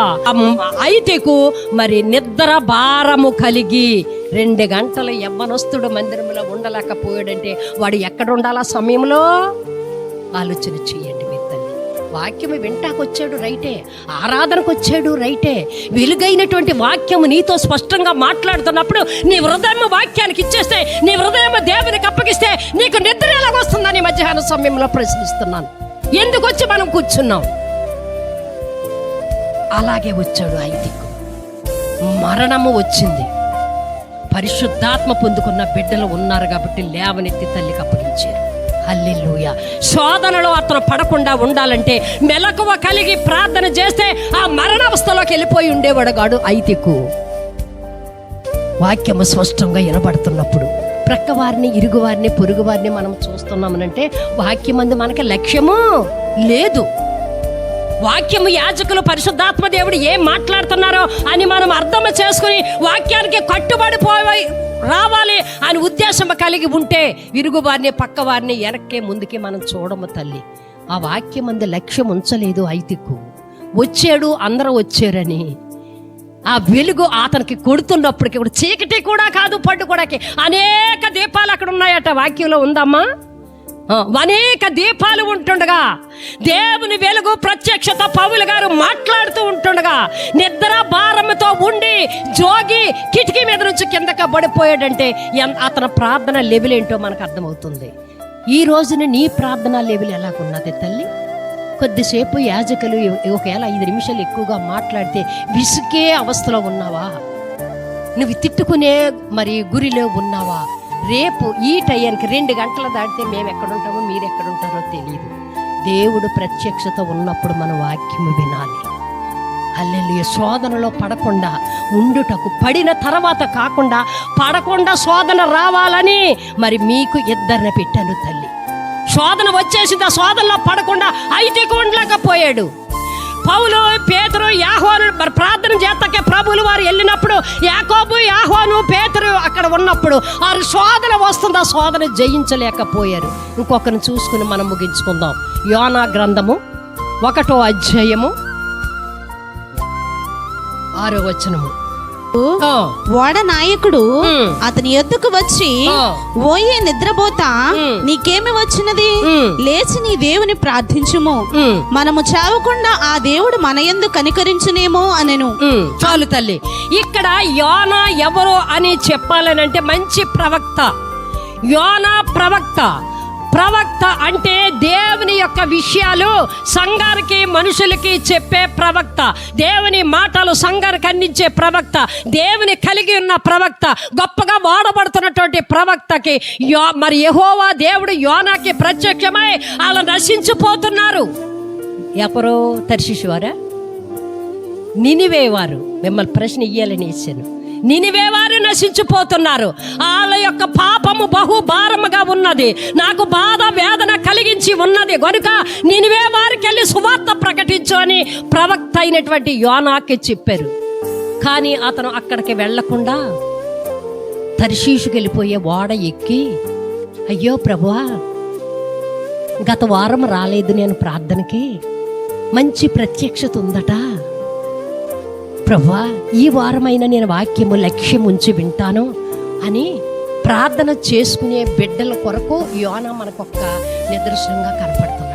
ఐతేకు మరి నిద్ర భారము కలిగి 2 గంటలు యవ్వనస్తుడు మందిరంలో ఉండలేకపోయాడంటే వాడు ఎక్కడ ఉండాలా సమయంలో? ఆలోచన చేయండి. వాక్యము వింటాకొచ్చాడు రైటే, ఆరాధనకు వచ్చాడు రైటే. వెలుగైనటువంటి వాక్యము నీతో స్పష్టంగా మాట్లాడుతున్నప్పుడు నీ హృదయం వాక్యానికి ఇచ్చేస్తే, నీ హృదయం దేవునికి అప్పగిస్తే నీకు నిద్ర ఎలాగొస్తుందని మధ్యాహ్న సమయంలో ప్రశ్నిస్తున్నాను. ఎందుకు వచ్చి మనం కూర్చున్నాం? అలాగే వచ్చాడు ఐతికు. మరణము వచ్చింది, పరిశుద్ధాత్మ పొందుకున్న బిడ్డలు ఉన్నారు కాబట్టి లేవనెత్తి తల్లికి అప్పగించారు. హల్లెలూయా. శోధనలో అతను పడకుండా ఉండాలంటే మెలకువ కలిగి ప్రార్థన చేస్తే ఆ మరణావస్థలోకి వెళ్ళిపోయి ఉండేవాడు కాడు ఐతికు. వాక్యము స్పష్టంగా వినబడుతున్నప్పుడు ప్రక్కవారిని, ఇరుగువారిని, పొరుగువారిని మనం చూస్తున్నామనంటే వాక్యమందు మనకి లక్ష్యము లేదు. వాక్యము యాజకులు పరిశుద్ధాత్మ దేవుడు ఏం మాట్లాడుతున్నారో అని మనం అర్థం చేసుకుని వాక్యానికి కట్టుబడిపోయి రావాలి అని ఉద్దేశం కలిగి ఉంటే ఇరుగు వారిని, పక్క వారిని వెనక్కి ముందుకి మనం చూడము తల్లి. ఆ వాక్యం అందు లక్ష్యం ఉంచలేదు ఐతికు. వచ్చాడు, అందరూ వచ్చారని ఆ వెలుగు అతనికి కొడుతున్నప్పటికీ కూడా చీకటి కూడా కాదు, పడ్డు కూడా అనేక దీపాలు అక్కడ ఉన్నాయట. వాక్యంలో ఉందమ్మా, అనేక దీపాలు ఉంటుండగా దేవుని వెలుగు ప్రత్యక్షత పౌలు గారు మాట్లాడుతూ ఉంటుండగా నిద్ర భారంతో ఉండి జోగి కిటికీ మీద నుంచి కిందకి పడిపోయాడంటే అతని ప్రార్థన లెవెల్ ఏంటో మనకు అర్థమవుతుంది. ఈ రోజున నీ ప్రార్థన లెవెల్ ఎలాగున్నది తల్లి? కొద్దిసేపు యాజకులు ఒకవేళ 5 నిమిషాలు ఎక్కువగా మాట్లాడితే విసుకే అవస్థలో ఉన్నావా? నువ్వు తిట్టుకునే మరి గురిలో ఉన్నావా? రేపు ఈ టైంకి 2 గంటలు దాటితే మేము ఎక్కడుంటామో మీరు ఎక్కడుంటారో తెలియదు. దేవుడు ప్రత్యక్షత ఉన్నప్పుడు మన వాక్యము వినాలి. హల్లెలూయా. శోధనలో పడకుండా ఉండుటకు, పడిన తర్వాత కాకుండా పడకుండా శోధన రావాలని మరి మీకు 2 పెట్టాను తల్లి. శోధన వచ్చేసింది, ఆ శోధనలో పడకుండా ఐతికు ఉండలేకపోయాడు. పౌలు, పేతురు, యాహోను మరి ప్రార్థన చేతకే ప్రభువులు వారు వెళ్ళినప్పుడు యాకోబు, యాహోను, పేతురు అక్కడ ఉన్నప్పుడు ఆ శోధన వస్తుంది, ఆ శోధన జయించలేకపోయారు. ఇంకొకరిని చూసుకుని మనం ముగించుకుందాం. యోనా గ్రంథము 1వ అధ్యాయము 6వ వచనము. ఓడ నాయకుడు అతని యొద్దకు వచ్చి, ఓయే నిద్రపోతా, నీకేమి వచ్చినది? లేచి నీ దేవుని ప్రార్థించుము, మనము చావకుండా ఆ దేవుడు మన యందు కనికరించునేమో అనెను. చాలు తల్లి. ఇక్కడ యోనా ఎవరు అని చెప్పాలనంటే మంచి ప్రవక్త. యోనా ప్రవక్త. ప్రవక్త అంటే దేవుని యొక్క విషయాలు సంఘానికి, మనుషులకి చెప్పే ప్రవక్త. దేవుని మాటలు సంఘానికి అందించే ప్రవక్త, దేవుని కలిగి ఉన్న ప్రవక్త, గొప్పగా వాడబడుతున్నటువంటి ప్రవక్తకి మరి యెహోవా దేవుడు యోనాకి ప్రత్యక్షమై అలా నశించిపోతున్నారు. ఎవరో తర్షీషు వారా, నినివే వారు? మిమ్మల్ని ప్రశ్న ఇయ్యాలని ఇచ్చాను. నినివే వారు నశించిపోతున్నారు. వాళ్ళ యొక్క పాపము బహు భారముగా ఉన్నది, నాకు బాధ వేదన కలిగించి ఉన్నది కనుక నినివే వారికి వెళ్ళి సువార్త ప్రకటించు నిద్రించు అని ప్రవక్త అయినటువంటి యోనాకి చెప్పారు. కానీ అతను అక్కడికి వెళ్లకుండా తర్షీషుకి వెళ్ళిపోయే ఓడ ఎక్కి, అయ్యో ప్రభువా, గత వారం రాలేదు నేను ప్రార్థనకి, మంచి ప్రత్యక్షత ఉందట ప్రభువా, ఈ వారమైనా నేను వాక్యము లక్ష్యం ఉంచి వింటాను అని ప్రార్థన చేసుకునే బిడ్డల కొరకు యోనా మనకొక్క నిదర్శనంగా కనపడుతున్నాడు.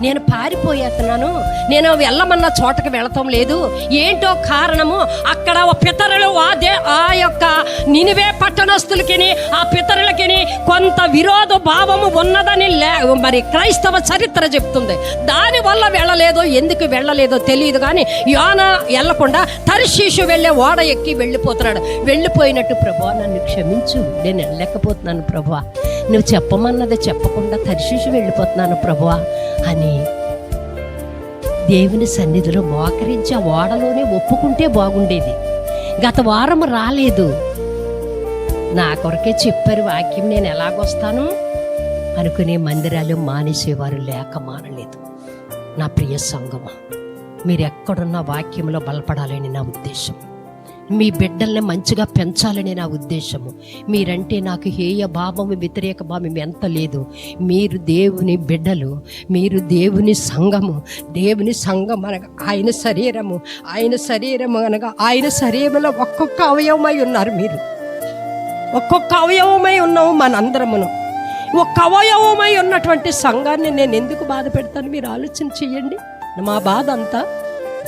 నేను పారిపోయేస్తున్నాను, నేను వెళ్ళమన్న చోటకి వెళతాం లేదు, ఏంటో కారణము అక్కడ పితరులు ఆ యొక్క నినివే పట్టణస్తులకి ఆ పితరులకి కొంత విరోధ భావము ఉన్నదని మరి క్రైస్తవ చరిత్ర చెప్తుంది. దానివల్ల వెళ్ళలేదో, ఎందుకు వెళ్ళలేదో తెలియదు. కానీ యోనా వెళ్ళకుండా తర్షీషు వెళ్ళే ఓడ ఎక్కి వెళ్ళిపోతున్నాడు. వెళ్ళిపోయినట్టు, ప్రభువా నన్ను క్షమించు, నేను వెళ్ళలేకపోతున్నాను ప్రభువా, నువ్వు చెప్పమన్నది చెప్పకుండా తర్షీషు వెళ్ళిపోతున్నాను ప్రభువా అని దేవుని సన్నిధిలో మోకరించి ఆ ఓడలోనే ఒప్పుకుంటే బాగుండేది. గత వారం రాలేదు, నా కొరకే చెప్పారు వాక్యం, నేను ఎలాగొస్తాను అనుకునే మందిరాలు మానేసేవారు లేక మానలేదు. నా ప్రియ సంగమా, మీరు ఎక్కడున్న వాక్యంలో బలపడాలని నా ఉద్దేశం, మీ బిడ్డల్ని మంచిగా పెంచాలని నా ఉద్దేశము. మీరంటే నాకు హేయ భావము, వ్యతిరేక భావం ఎంత లేదు. మీరు దేవుని బిడ్డలు, మీరు దేవుని సంఘము. దేవుని సంఘం అనగా ఆయన శరీరము, ఆయన శరీరము అనగా ఆయన శరీరంలో ఒక్కొక్క అవయవమై ఉన్నారు. మీరు ఒక్కొక్క అవయవమై ఉన్నాము మనందరమును. ఒక్క అవయవమై ఉన్నటువంటి సంఘాన్ని నేను ఎందుకు బాధ పెడతాను? మీరు ఆలోచన చెయ్యండి. మా బాధ అంతా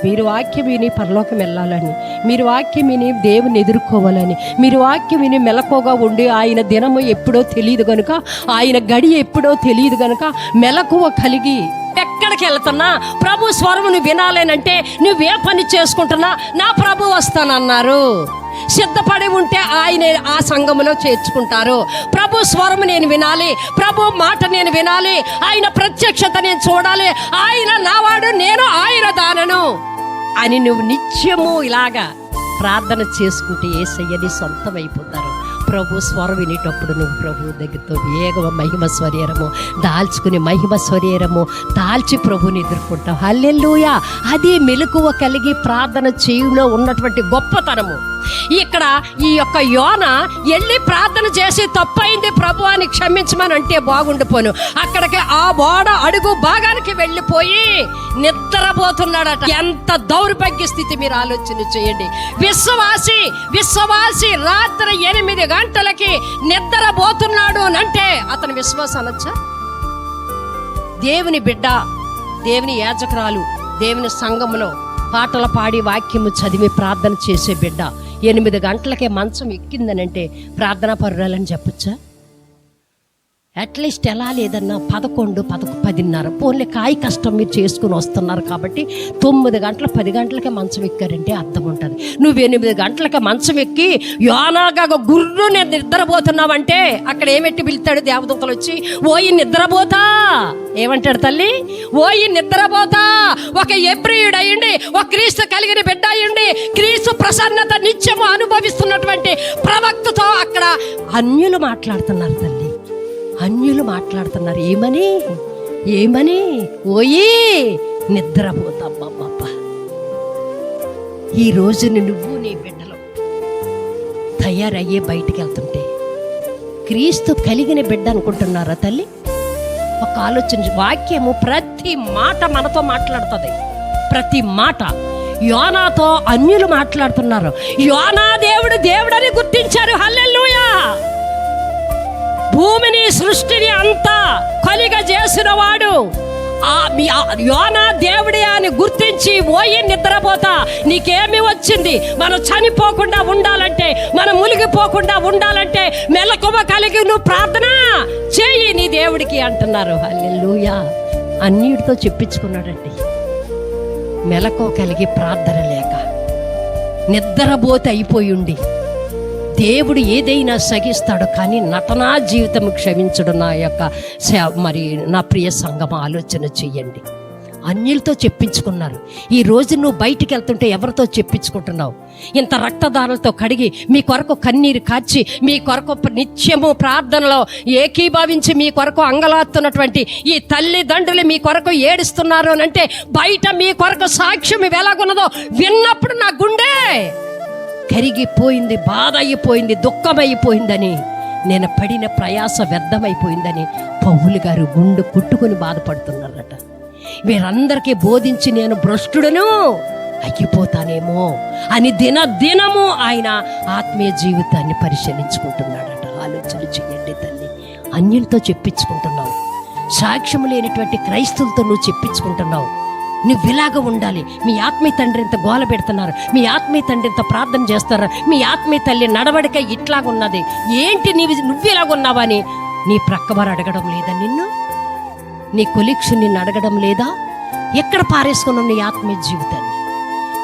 మీరు వాక్యం విని పరలోకం వెళ్ళాలని, మీరు వాక్యం విని దేవుని ఎదుర్కోవాలని, మీరు వాక్యం విని మెలకువగా ఉండి ఆయన దినము ఎప్పుడో తెలియదు కనుక, ఆయన గడి ఎప్పుడో తెలియదు కనుక మెలకువ కలిగి ఎక్కడికి వెళ్తున్నా ప్రభు స్వరమును వినాలేనంటే నువ్వే పని చేసుకుంటున్నా నా ప్రభు వస్తానన్నారు. సిద్ధపడి ఉంటే ఆయన ఆ సంఘములో చేర్చుకుంటారు. ప్రభు స్వరము నేను వినాలి, ప్రభు మాట నేను వినాలి, ఆయన ప్రత్యక్షత నేను చూడాలి, ఆయన నావాడు నేను ఆయన దానను అని నువ్వు నిత్యము ఇలాగా ప్రార్థన చేసుకుంటే యేసయ్యని సొంతమైపోతారు. ప్రభు స్వరం వినేటప్పుడు నువ్వు ప్రభు దగ్గరతో వేగ మహిమ స్వరీరము దాల్చుకుని మహిమ స్వరీరము దాల్చి ప్రభుని ఎదుర్కొంటావు. హల్లెలూయా. అది మెలకువ కలిగి ప్రార్థన చేయులో ఉన్నటువంటి గొప్పతనము. ఇక్కడ ఈ యొక్క యోన వెళ్ళి ప్రార్థన చేసి తప్పైంది ప్రభు అని క్షమించమని అంటే బాగుండిపోను, అక్కడికి ఆ ఓడ అడుగు భాగానికి వెళ్ళిపోయి నిద్రపోతున్నాడట. ఎంత దౌర్భాగ్య స్థితి మీరు ఆలోచన చేయండి. విశ్వాసి రాత్రి 8 గంటలకి నిద్రపోతున్నాడు అని అంటే అతని విశ్వాసం అనొచ్చా? దేవుని బిడ్డ, దేవుని యాజకురాలు, దేవుని సంఘములో పాటలు పాడి వాక్యము చదివి ప్రార్థన చేసే బిడ్డ 8 గంటలకే మంచం ఎక్కిందనంటే ప్రార్థనా పరురాలని చెప్పొచ్చా? అట్లీస్ట్ ఎలా లేదన్నా 11, 10:30 పోన్లే కాయ కష్టం మీరు చేసుకుని వస్తున్నారు కాబట్టి 9 గంటలు 10 గంటలకే మంచం ఎక్కారంటే అర్థం ఉంటుంది. నువ్వు 8 గంటలకే మంచం ఎక్కి యోనాగా గుర్రు నేను నిద్రపోతున్నావంటే అక్కడ ఏమెట్టి పిలుతాడు దేవదూతలు వచ్చి, ఓయి నిద్రపోతా ఏమంటాడు తల్లి? ఓయి నిద్రపోతా. ఒక ఎబ్రియుడు అయ్యండి, ఒక క్రీస్తు కలిగిన బిడ్డ అయ్యండి, క్రీస్తు ప్రసన్నత నిత్యము అనుభవిస్తున్నటువంటి ప్రవక్తతో అక్కడ అన్యులు మాట్లాడుతున్నారు తల్లి, అన్యులు మాట్లాడుతున్నారు. ఏమని ఓయి నిద్రపోతాబ్బబ్బ. ఈ రోజుని నువ్వు నీ బిడ్డలు తయారయ్యే బయటికి వెళ్తుంటే క్రీస్తు కలిగిన బిడ్డ అనుకుంటున్నారా తల్లి? ఒక ఆలోచన. వాక్యము ప్రతి మాట మనతో మాట్లాడుతుంది, ప్రతి మాట. యోనాతో అన్యులు మాట్లాడుతున్నారు. యోనా దేవుడని గుర్తించారు. హల్లెలూయా. భూమిని సృష్టిని అంతా కలిగజేసిన వాడు యోనా దేవుడే అని గుర్తించి ఓయి నిద్రపోతా. నీకేమి వచ్చింది? మనం చనిపోకుండా ఉండాలంటే, మనం మునిగిపోకుండా ఉండాలంటే మెలకువ కలిగి నువ్వు ప్రార్థన చేయి నీ దేవుడికి అంటున్నారు. హల్లెలూయా. అన్నిటితో చెప్పించుకున్నాడండి. మెలకువ కలిగి ప్రార్థన లేక నిద్రపోతే అయిపోయి ఉండి దేవుడు ఏదైనా సహిస్తాడు, కానీ నటనా జీవితం క్షమించడు. నా యొక్క మరి నా ప్రియ సంఘం ఆలోచన చెయ్యండి, అన్యులతో చెప్పించుకున్నారు. ఈ రోజు నువ్వు బయటికి వెళ్తుంటే ఎవరితో చెప్పించుకుంటున్నావు? ఇంత రక్తదారులతో కడిగి మీ కొరకు కన్నీరు కార్చి మీ కొరకు నిత్యము ప్రార్థనలో ఏకీభవించి మీ కొరకు అంగలాస్తున్నటువంటి ఈ తల్లిదండ్రులు మీ కొరకు ఏడుస్తున్నారు అని అంటే బయట మీ కొరకు సాక్ష్యం ఎలాగున్నదో విన్నప్పుడు నా గుండె కరిగిపోయింది, బాధ అయిపోయింది, దుఃఖమైపోయిందని, నేను పడిన ప్రయాస వ్యర్థమైపోయిందని పౌలు గారు గుండె కుట్టుకొని బాధపడుతున్నారట. వీరందరికీ బోధించి నేను భ్రష్టుడను అయిపోతానేమో అని దినము ఆయన ఆత్మీయ జీవితాన్ని పరిశీలించుకుంటున్నాడట. ఆలోచన చెయ్యండి తల్లి. అన్యులతో చెప్పించుకుంటున్నావు, సాక్ష్యం లేనటువంటి క్రైస్తవులతో నువ్వు చెప్పించుకుంటున్నావు. నువ్వు ఇలాగ ఉండాలి, మీ ఆత్మీయ తండ్రి ఇంత గోల పెడుతున్నారు, మీ ఆత్మీయ తండ్రి ఇంత ప్రార్థన చేస్తారు, మీ ఆత్మీయ తల్లి నడవడిక ఇట్లాగున్నది, ఏంటి నువ్వు ఇలాగున్నావా అని నీ ప్రక్కవారు అడగడం లేదా? నిన్ను నీ కొలీగ్స్ నిన్ను అడగడం లేదా? ఎక్కడ పారేసుకున్నావు నీ ఆత్మీయ జీవితాన్ని?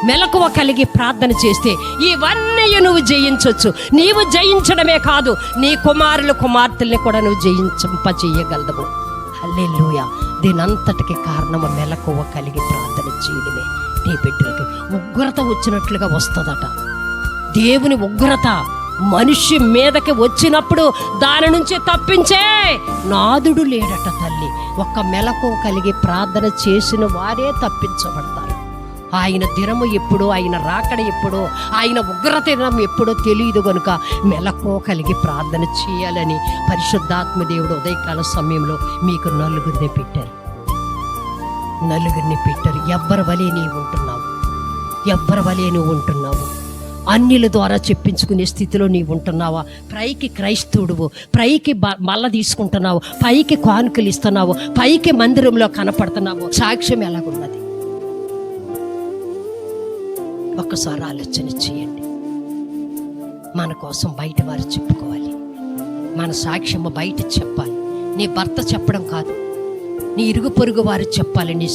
మెలకువ కలిగి ప్రార్థన చేస్తే ఇవన్నీ నువ్వు జయించవచ్చు. నీవు జయించడమే కాదు, నీ కుమారులు కుమార్తెల్ని కూడా నువ్వు జయించగలదు. హల్లెలూయా. దీనంతటికి కారణము మెలకువ కలిగి ప్రార్థన చేయడమే. నీ బిడ్డలకి ఉగ్రత వచ్చినట్లుగా వస్తుందట. దేవుని ఉగ్రత మనిషి మీదకి వచ్చినప్పుడు దాని నుంచి తప్పించే నాదుడు లేడట తల్లి. ఒక్క మెలకువ కలిగి ప్రార్థన చేసిన వారే తప్పించబడతారు. ఆయన దినము ఎప్పుడో, ఆయన రాకడ ఎప్పుడో, ఆయన ఉగ్రత దినం ఎప్పుడో తెలియదు కనుక మెలకువ కలిగి ప్రార్థన చేయాలని పరిశుద్ధాత్మ దేవుడు ఉదయకాల సమయంలో మీకు నలుగురిని పెట్టారు. ఎవ్వరి వలే నీవు ఉంటున్నావు? అన్యుల ద్వారా చెప్పించుకునే స్థితిలో నీవు ఉంటున్నావా? పైకి క్రైస్తవుడువు, పైకి మల్ల తీసుకుంటున్నావు, పైకి కానుకలు ఇస్తున్నావు, పైకి మందిరంలో కనపడుతున్నావు, సాక్ష్యం ఎలాగున్నది? ఒక్కసారి ఆలోచన చేయండి. మన కోసం బయట వారు చెప్పుకోవాలి, మన సాక్ష్యము బయట చెప్పాలి. నీ భర్త చెప్పడం కాదు, నీ ఇరుగు పొరుగు వారు చెప్పాలి నీ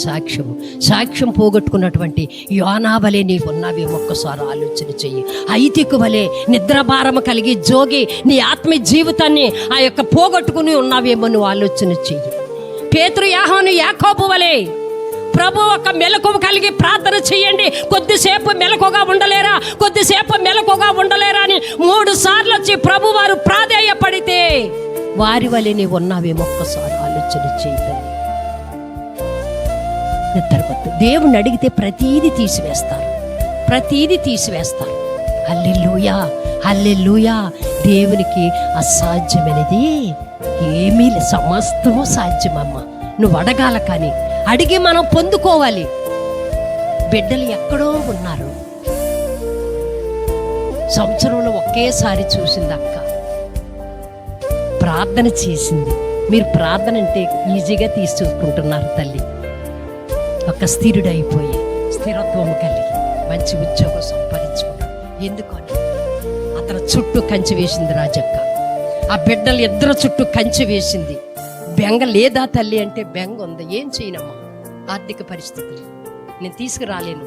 సాక్ష్యం పోగొట్టుకున్నటువంటి యోనా వలె నీవు ఉన్నావేమో ఒక్కసారి ఆలోచన చెయ్యి. ఐతికు వలె నిద్రభారము కలిగి జోగి నీ ఆత్మీయ జీవితాన్ని ఆ యొక్క పోగొట్టుకుని ఉన్నావేమో నువ్వు ఆలోచన చెయ్యి. పేతురు, యోహాను, యాకోబు వలె ప్రభు ఒక మెలకువ కలిగి ప్రార్థన చెయ్యండి. కొద్దిసేపు మెలకుగా ఉండలేరా అని 3 సార్లు వచ్చి ప్రభు వారు ప్రాధేయపడితే వారి వలె నీవు ఉన్నావేమో ఒక్కసారి ఆలోచన చెయ్యి. నిద్రపోతు దేవుని అడిగితే ప్రతీది తీసివేస్తారు. హల్లెలూయా. దేవునికి అసాధ్యమైనది ఏమీ లేదు, సమస్తము సాధ్యమమ్మ. నువ్వు అడగాల, కానీ అడిగి మనం పొందుకోవాలి. బిడ్డలు ఎక్కడో ఉన్నారు, సంవత్సరంలో ఒకేసారి చూసింది అక్క, ప్రార్థన చేసింది. మీరు ప్రార్థన అంటే ఈజీగా తీసుకుంటున్నారు తల్లి. ఒక స్థిరుడైపోయి స్థిరత్వం కలిగి మంచి ఉద్యోగం సంపాదించుకున్నాడు. ఎందుకని అతను చుట్టూ కంచె వేసింది రాజక్క. ఆ బిడ్డలు 2 చుట్టూ కంచె వేసింది. బెంగ లేదా తల్లి అంటే బెంగ ఉంది. ఏం చేయనమ్మా, ఆర్థిక పరిస్థితులు నేను తీసుకురాలేను,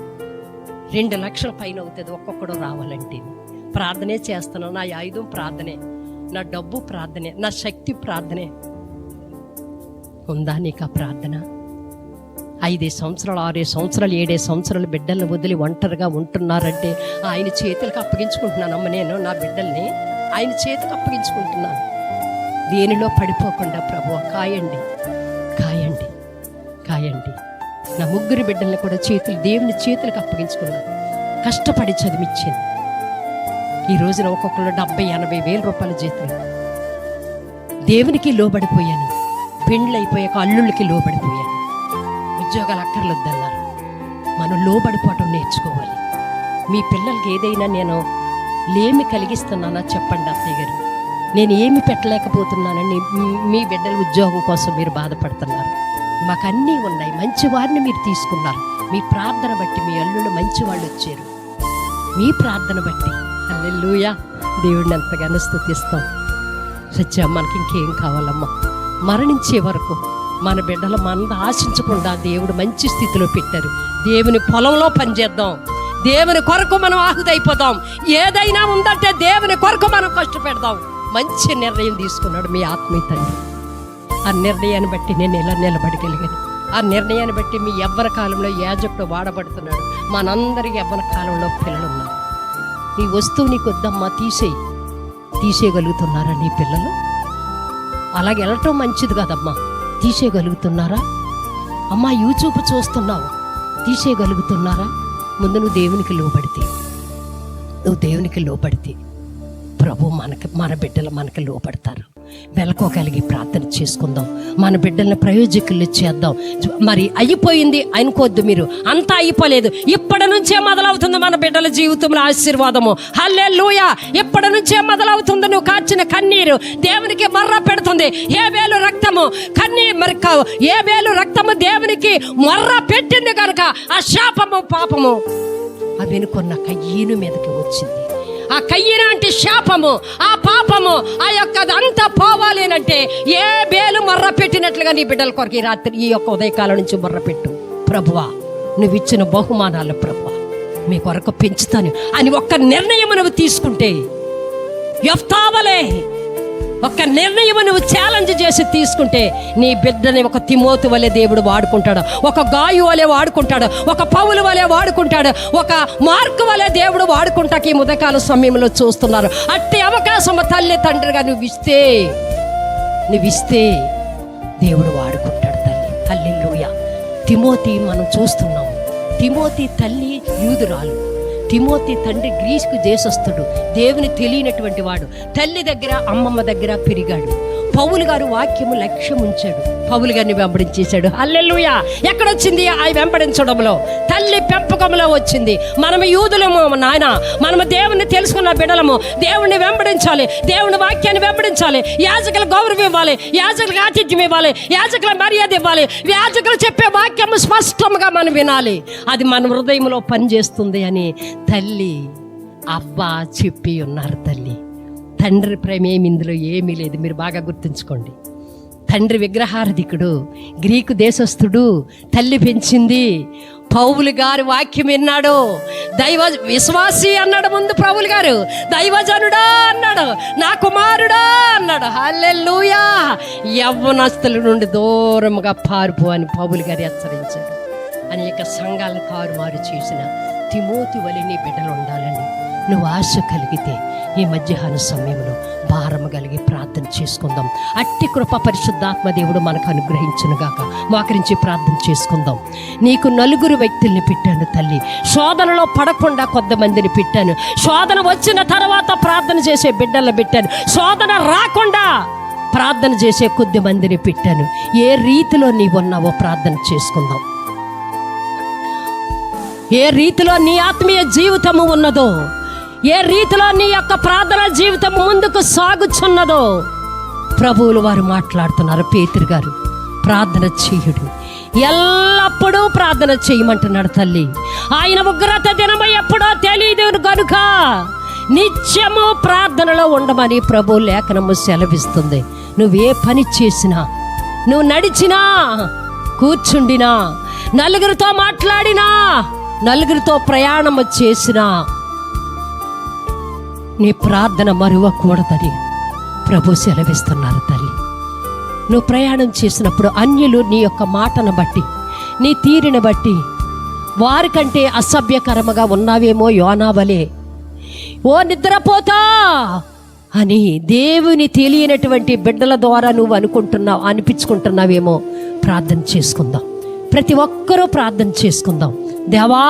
2 లక్షల పైన అవుతుంది ఒక్కొక్కడు రావాలంటే. ప్రార్థనే చేస్తున్నాను, నా ఆయుధం ప్రార్థనే, నా డబ్బు ప్రార్థనే, నా శక్తి ప్రార్థనే. ఉందా నీకు ఆ ప్రార్థన? 5 సంవత్సరాలు, 6 సంవత్సరాలు, 7 సంవత్సరాలు బిడ్డలను వదిలి ఒంటరిగా ఉంటున్నారంటే ఆయన చేతులకు అప్పగించుకుంటున్నానమ్మ. నేను నా బిడ్డల్ని ఆయన చేతికి అప్పగించుకుంటున్నాను. దేనిలో పడిపోకుండా ప్రభువా కాయండి. నా 3 బిడ్డల్ని కూడా దేవుని చేతులకు అప్పగించుకున్నాను. కష్టపడి చదివించాను. ఈ రోజున ఒక్కొక్కరు 70-80 వేల రూపాయల జీతం. దేవునికి లోబడిపోయాను. పెండ్లైపోయాక అల్లుళ్ళకి లోబడిపోయాను. ఉద్యోగాలు అక్కర్లొద్దన్నారు. మనం లోబడిపోవటం నేర్చుకోవాలి. మీ పిల్లలకి ఏదైనా నేను లేమి కలిగిస్తున్నానా చెప్పండి అత్తయ్య గారు. నేను ఏమి పెట్టలేకపోతున్నానని మీ బిడ్డల ఉద్యోగం కోసం మీరు బాధపడుతున్నారు. మాకు అన్నీ ఉన్నాయి, మంచి వారిని మీరు తీసుకున్నారు. మీ ప్రార్థన బట్టి మీ అల్లుళ్ళు మంచి వాళ్ళు వచ్చారు. మీ ప్రార్థన బట్టి హల్లెలూయా దేవుడిని ఎంతగానో స్తుతిస్తాం. సత్యం, మనకి ఇంకేం కావాలమ్మా? మరణించే వరకు మన బిడ్డలు మన ఆశించకుండా దేవుడు మంచి స్థితిలో పెట్టారు. దేవుని పొలంలో పనిచేద్దాం, దేవుని కొరకు మనం ఆహుదైపోదాం. ఏదైనా ఉందంటే దేవుని కొరకు మనం కష్టపెడదాం. మంచి నిర్ణయం తీసుకున్నాడు మీ ఆత్మీయ తండ్రి. ఆ నిర్ణయాన్ని బట్టి నేను ఎలా నిలబడగలిగాను. ఆ నిర్ణయాన్ని బట్టి మీ యవ్వన కాలంలో యాజకుడు వాడబడుతున్నాడు. మనందరికీ యవ్వన కాలంలో పిల్లలు ఉన్నారు. ఈ వస్తువు నీకు వద్దమ్మా తీసేయగలుగుతున్నారా నీ పిల్లలు? అలాగే వెళ్ళటం మంచిది కాదమ్మా, తీసేయగలుగుతున్నారా? అమ్మా యూట్యూబ్ చూస్తున్నావు, తీసేయగలుగుతున్నారా? ముందు నువ్వు దేవునికి లోపడితే ప్రభు మన బిడ్డలు మనకి లోపడతారు. వెలకోగలిగి ప్రార్థన చేసుకుందాం, మన బిడ్డల్ని ప్రయోజకులు చేద్దాం. మరి అయిపోయింది అనుకోవద్దు, మీరు అంతా అయిపోలేదు. ఇప్పటి నుంచే మొదలవుతుంది మన బిడ్డల జీవితంలో ఆశీర్వాదము. హల్లెలూయా! ఇప్పటి నుంచే మొదలవుతుంది. నువ్వు కాచిన కన్నీరు దేవునికి మర్ర పెడుతుంది. హేబేలు రక్తము హేబేలు రక్తము దేవునికి మర్ర పెట్టింది కనుక ఆ శాపము పాపము అవి వెనుకొన్న కయ్యను మీదకి వచ్చింది. ఆ కయ్యను అంటే శాపము, ఆ పాపము, ఆ యొక్క అంతా పోవాలి అంటే ఏ బేలు మర్ర పెట్టినట్లుగా నీ బిడ్డల కొరకు ఈ రాత్రి ఈ యొక్క ఉదయకాలం నుంచి మర్ర పెట్టు. ప్రభువా, నువ్వు ఇచ్చిన బహుమానాలు ప్రభువా మీ కొరకు పెంచుతాను అని ఒక్క నిర్ణయం నువ్వు తీసుకుంటే, యెఫ్తావలే ఒక్క నిర్ణయం నువ్వు ఛాలెంజ్ చేసి తీసుకుంటే, నీ బిడ్డని ఒక తిమోతి వలె దేవుడు వాడుకుంటాడు, ఒక గాయు వలె వాడుకుంటాడు, ఒక పౌలు వలె వాడుకుంటాడు, ఒక మార్కు వలె దేవుడు వాడుకుంటాకి ఈ ఉదయకాల సమయంలో చూస్తున్నారు. అట్టి అవకాశం తల్లి తండ్రిగా నువ్వు ఇస్తే దేవుడు వాడుకుంటాడు తల్లి. హల్లెలూయా! తిమోతి మనం చూస్తున్నాం. తిమోతి తల్లి యూదురాలు, తిమోతి తండ్రి గ్రీస్కు దేశస్థుడు, దేవుని తెలియనటువంటి వాడు. తల్లి దగ్గర అమ్మమ్మ దగ్గర పెరిగాడు. పౌలు గారు వాక్యము లక్ష్యం ఉంచాడు, పౌలు గారిని వెంబడించేశాడు. హల్లెలూయా! ఎక్కడొచ్చింది ఆ వెంబడించడంలో? తల్లి పెంపకంలో వచ్చింది. మనము యూదులము నాయన, మనము దేవుని తెలుసుకున్న బిడ్డలము. దేవుని వెంబడించాలి, దేవుని వాక్యాన్ని వెంబడించాలి. యాజకులు గౌరవం ఇవ్వాలి, యాజకులకు ఆతిథ్యం ఇవ్వాలి, యాజకుల మర్యాద ఇవ్వాలి. యాజకులు చెప్పే వాక్యము స్పష్టంగా మనం వినాలి. అది మన హృదయంలో పనిచేస్తుంది అని తల్లి అబ్బా చెప్పి ఉన్నారు. తండ్రి ప్రేమ ఇందులో ఏమీ లేదు. మీరు బాగా గుర్తుంచుకోండి. తండ్రి విగ్రహారధికుడు, గ్రీకు దేశస్థుడు, తల్లి పెంచింది. పౌలు గారు వాక్యం విన్నాడు, దైవ విశ్వాసి అన్నాడు. ముందు పౌలు గారు దైవజనుడా అన్నాడు, నా కుమారుడా అన్నాడు. హల్లెలూయా! యవ్వనస్తుల నుండి దూరంగా పారిపో అని పౌలు గారు హెచ్చరించాడు. అనేక సంఘాలను కారుమారు చేసిన తిమోతి వలె నీ బిడ్డలు ఉండాలని నువ్వు ఆశ కలిగితే ఈ మధ్యాహ్న సమయంలో భారము కలిగి ప్రార్థన చేసుకుందాం. అట్టి కృప పరిశుద్ధాత్మ దేవుడు మనకు అనుగ్రహించునుగాక. మోకరించి ప్రార్థన చేసుకుందాం. నీకు 4 వ్యక్తుల్ని పెట్టాను తల్లి. శోధనలో పడకుండా కొంతమందిని పెట్టాను. శోధన వచ్చిన తర్వాత ప్రార్థన చేసే బిడ్డలను పెట్టాను. శోధన రాకుండా ప్రార్థన చేసే కొద్ది మందిని పెట్టాను. ఏ రీతిలో నీవున్నావో ప్రార్థన చేసుకుందాం. ఏ రీతిలో నీ ఆత్మీయ జీవితము ఉన్నదో, ఏ రీతిలో నీ యొక్క ప్రార్థన జీవితం ముందుకు సాగుచున్నదో ప్రభువులు వారు మాట్లాడుతున్నారు. పేతురు గారు ప్రార్థన చేయుడు, ఎల్లప్పుడూ ప్రార్థన చేయమంటున్నాడు తల్లి. ఆయన ఉగ్రత దినము ఎప్పుడో తెలియదు కనుక నిత్యము ప్రార్థనలో ఉండమని ప్రభు లేఖనము సెలవిస్తుంది. నువ్వే పని చేసినా, నువ్వు నడిచినా, కూర్చుండినా, నలుగురితో మాట్లాడినా, నలుగురితో ప్రయాణము చేసినా నీ ప్రార్థన మరువకూడదని ప్రభు సెలవిస్తున్నారు తల్లి. నువ్వు ప్రయాణం చేసినప్పుడు అన్యులు నీ యొక్క మాటను బట్టి, నీ తీరుని బట్టి వారికంటే అసభ్యకరముగా ఉన్నావేమో యోనావలే, ఓ నిద్రపోతా అని దేవుని తెలియనటువంటి బిడ్డల ద్వారా నువ్వు అనిపించుకుంటున్నావేమో. ప్రార్థన చేసుకుందాం. ప్రతి ఒక్కరూ ప్రార్థన చేసుకుందాం. దేవా,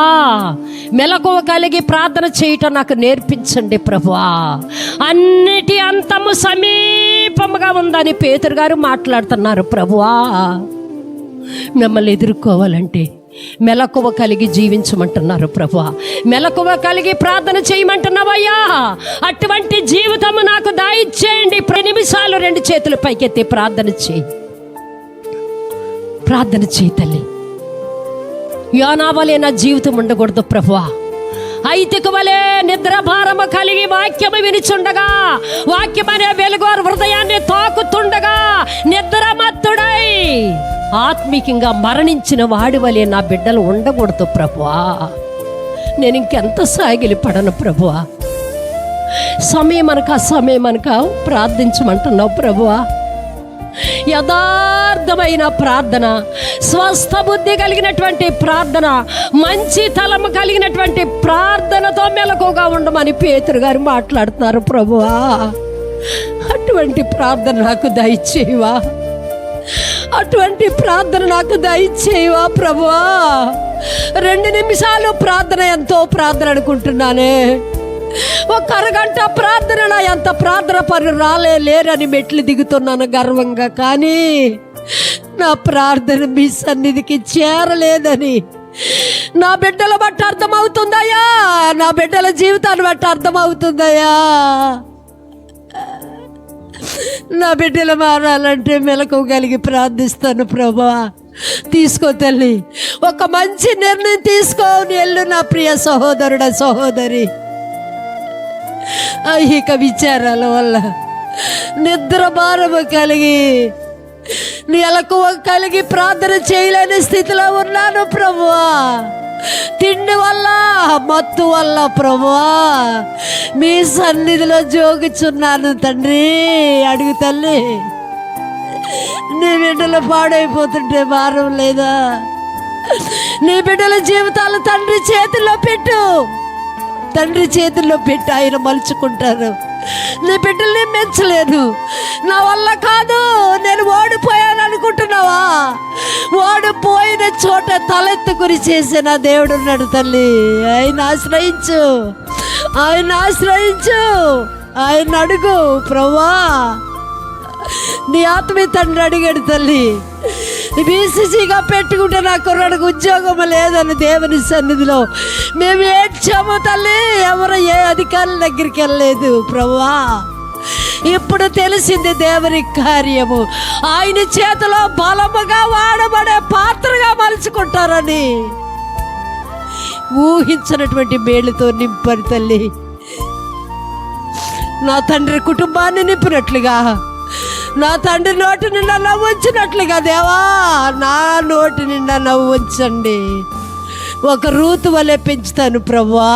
మెలకువ కలిగి ప్రార్థన చేయటం నాకు నేర్పించండి ప్రభువా. అన్నిటి అంతము సమీపముగా ఉందని పేతురు గారు మాట్లాడుతున్నారు. ప్రభువా, మిమ్మల్ని ఎదుర్కోవాలంటే మెలకువ కలిగి జీవించమంటున్నారు ప్రభువా. మెలకువ కలిగి ప్రార్థన చేయమంటున్నావయ్యా. అటువంటి జీవితము నాకు దయచేయండి. 10 నిమిషాలు 2 చేతులు పైకెత్తి ప్రార్థన చేయి. ప్రార్థన చేయి తల్లి. యోనావలే నా జీవితం ఉండకూడదు ప్రభువా. ఐతిక వలె నిద్ర భారము కలిగి వాక్యము వినిచుండగా, వాక్యమనే వెలుగు హృదయాన్ని తాకుతుండగా నిద్రమత్తుడై ఆత్మీకంగా మరణించిన వాడి వలె నా బిడ్డలు ఉండకూడదు ప్రభువా. నేను ఇంకెంత సాగిలి పడను ప్రభువా. సమయం అనక అసమయం అనక ప్రార్థించమంటున్నావు ప్రభువా. యథార్థమైన ప్రార్థన, స్వస్థ బుద్ధి కలిగినటువంటి ప్రార్థన, మంచి తలము కలిగినటువంటి ప్రార్థనతో మెలకుగా ఉండమని పేతురు గారు మాట్లాడుతున్నారు. ప్రభువా, అటువంటి ప్రార్థన నాకు దయచేయవా, అటువంటి ప్రార్థన నాకు దయచేయవా ప్రభువా. 2 నిమిషాలు ప్రార్థన ఎంతో ప్రార్థన అనుకుంటున్నానే, ఒక అరగంట ప్రార్థన ఎంత ప్రార్థన పనులు లేరని మెట్లు దిగుతున్నాను గర్వంగా. కానీ నా ప్రార్థన మీ సన్నిధికి చేరలేదని నా బిడ్డల బట్టి అర్థమవుతుందయ్యా, నా బిడ్డల జీవితాన్ని బట్టి అర్థమవుతుందయ్యా. నా బిడ్డలు మారాలంటే మెలకు కలిగి ప్రార్థిస్తాను. ప్రభువా, తీసుకో తల్లి, ఒక మంచి నిర్ణయం తీసుకోని వెళ్ళు నా ప్రియ సహోదరుడ సహోదరి. ఐహిక విచారాల వల్ల నిద్ర భారము కలిగి, నెలకువ కలిగి ప్రార్థన చేయలేని స్థితిలో ఉన్నాను ప్రభువా. తిండి వల్ల, మత్తు వల్ల ప్రభువా మీ సన్నిధిలో జోగుచున్నాను తండ్రి. అడుగు తల్లి, నీ బిడ్డలు పాడైపోతుంటే భారం లేదా? నీ బిడ్డల జీవితాలు తండ్రి చేతుల్లో పెట్టు, తండ్రి చేతుల్లో పెట్టి ఆయన మలుచుకుంటారు. నీ బిడ్డల్ని మెచ్చలేను, నా వల్ల కాదు, నేను ఓడిపోయాను అనుకుంటున్నావా? ఓడిపోయిన చోట తలెత్తుకుని చేసే నా దేవుడు ఉన్నాడు తల్లి. ఆయన ఆశ్రయించు, ఆయన ఆశ్రయించు, ఆయన అడుగు. ప్రభువా, నీ ఆత్మీయ తండ్రి అడిగాడు తల్లి, బీసీసీగా పెట్టుకుంటే నా కుర్రాడికి ఉద్యోగం లేదని దేవుని సన్నిధిలో మేము ఏడ్చాము తల్లి. ఎవరు ఏ అధికారుల దగ్గరికి వెళ్ళలేదు ప్రభువా. ఇప్పుడు తెలిసింది దేవుని కార్యము, ఆయన చేతిలో బలముగా వాడబడే పాత్రగా మలుచుకుంటారని. ఊహించినటువంటి మేలుతో నింపని తల్లి, నా తండ్రి కుటుంబాన్ని నింపినట్లుగా, నా తండ్రి నోటి నిండా నవ్వు ఉంచినట్లుగా దేవా నా నోటి నిండా నవ్వు ఉంచండి. ఒక రూతు వలె పెంచుతాను ప్రభువా.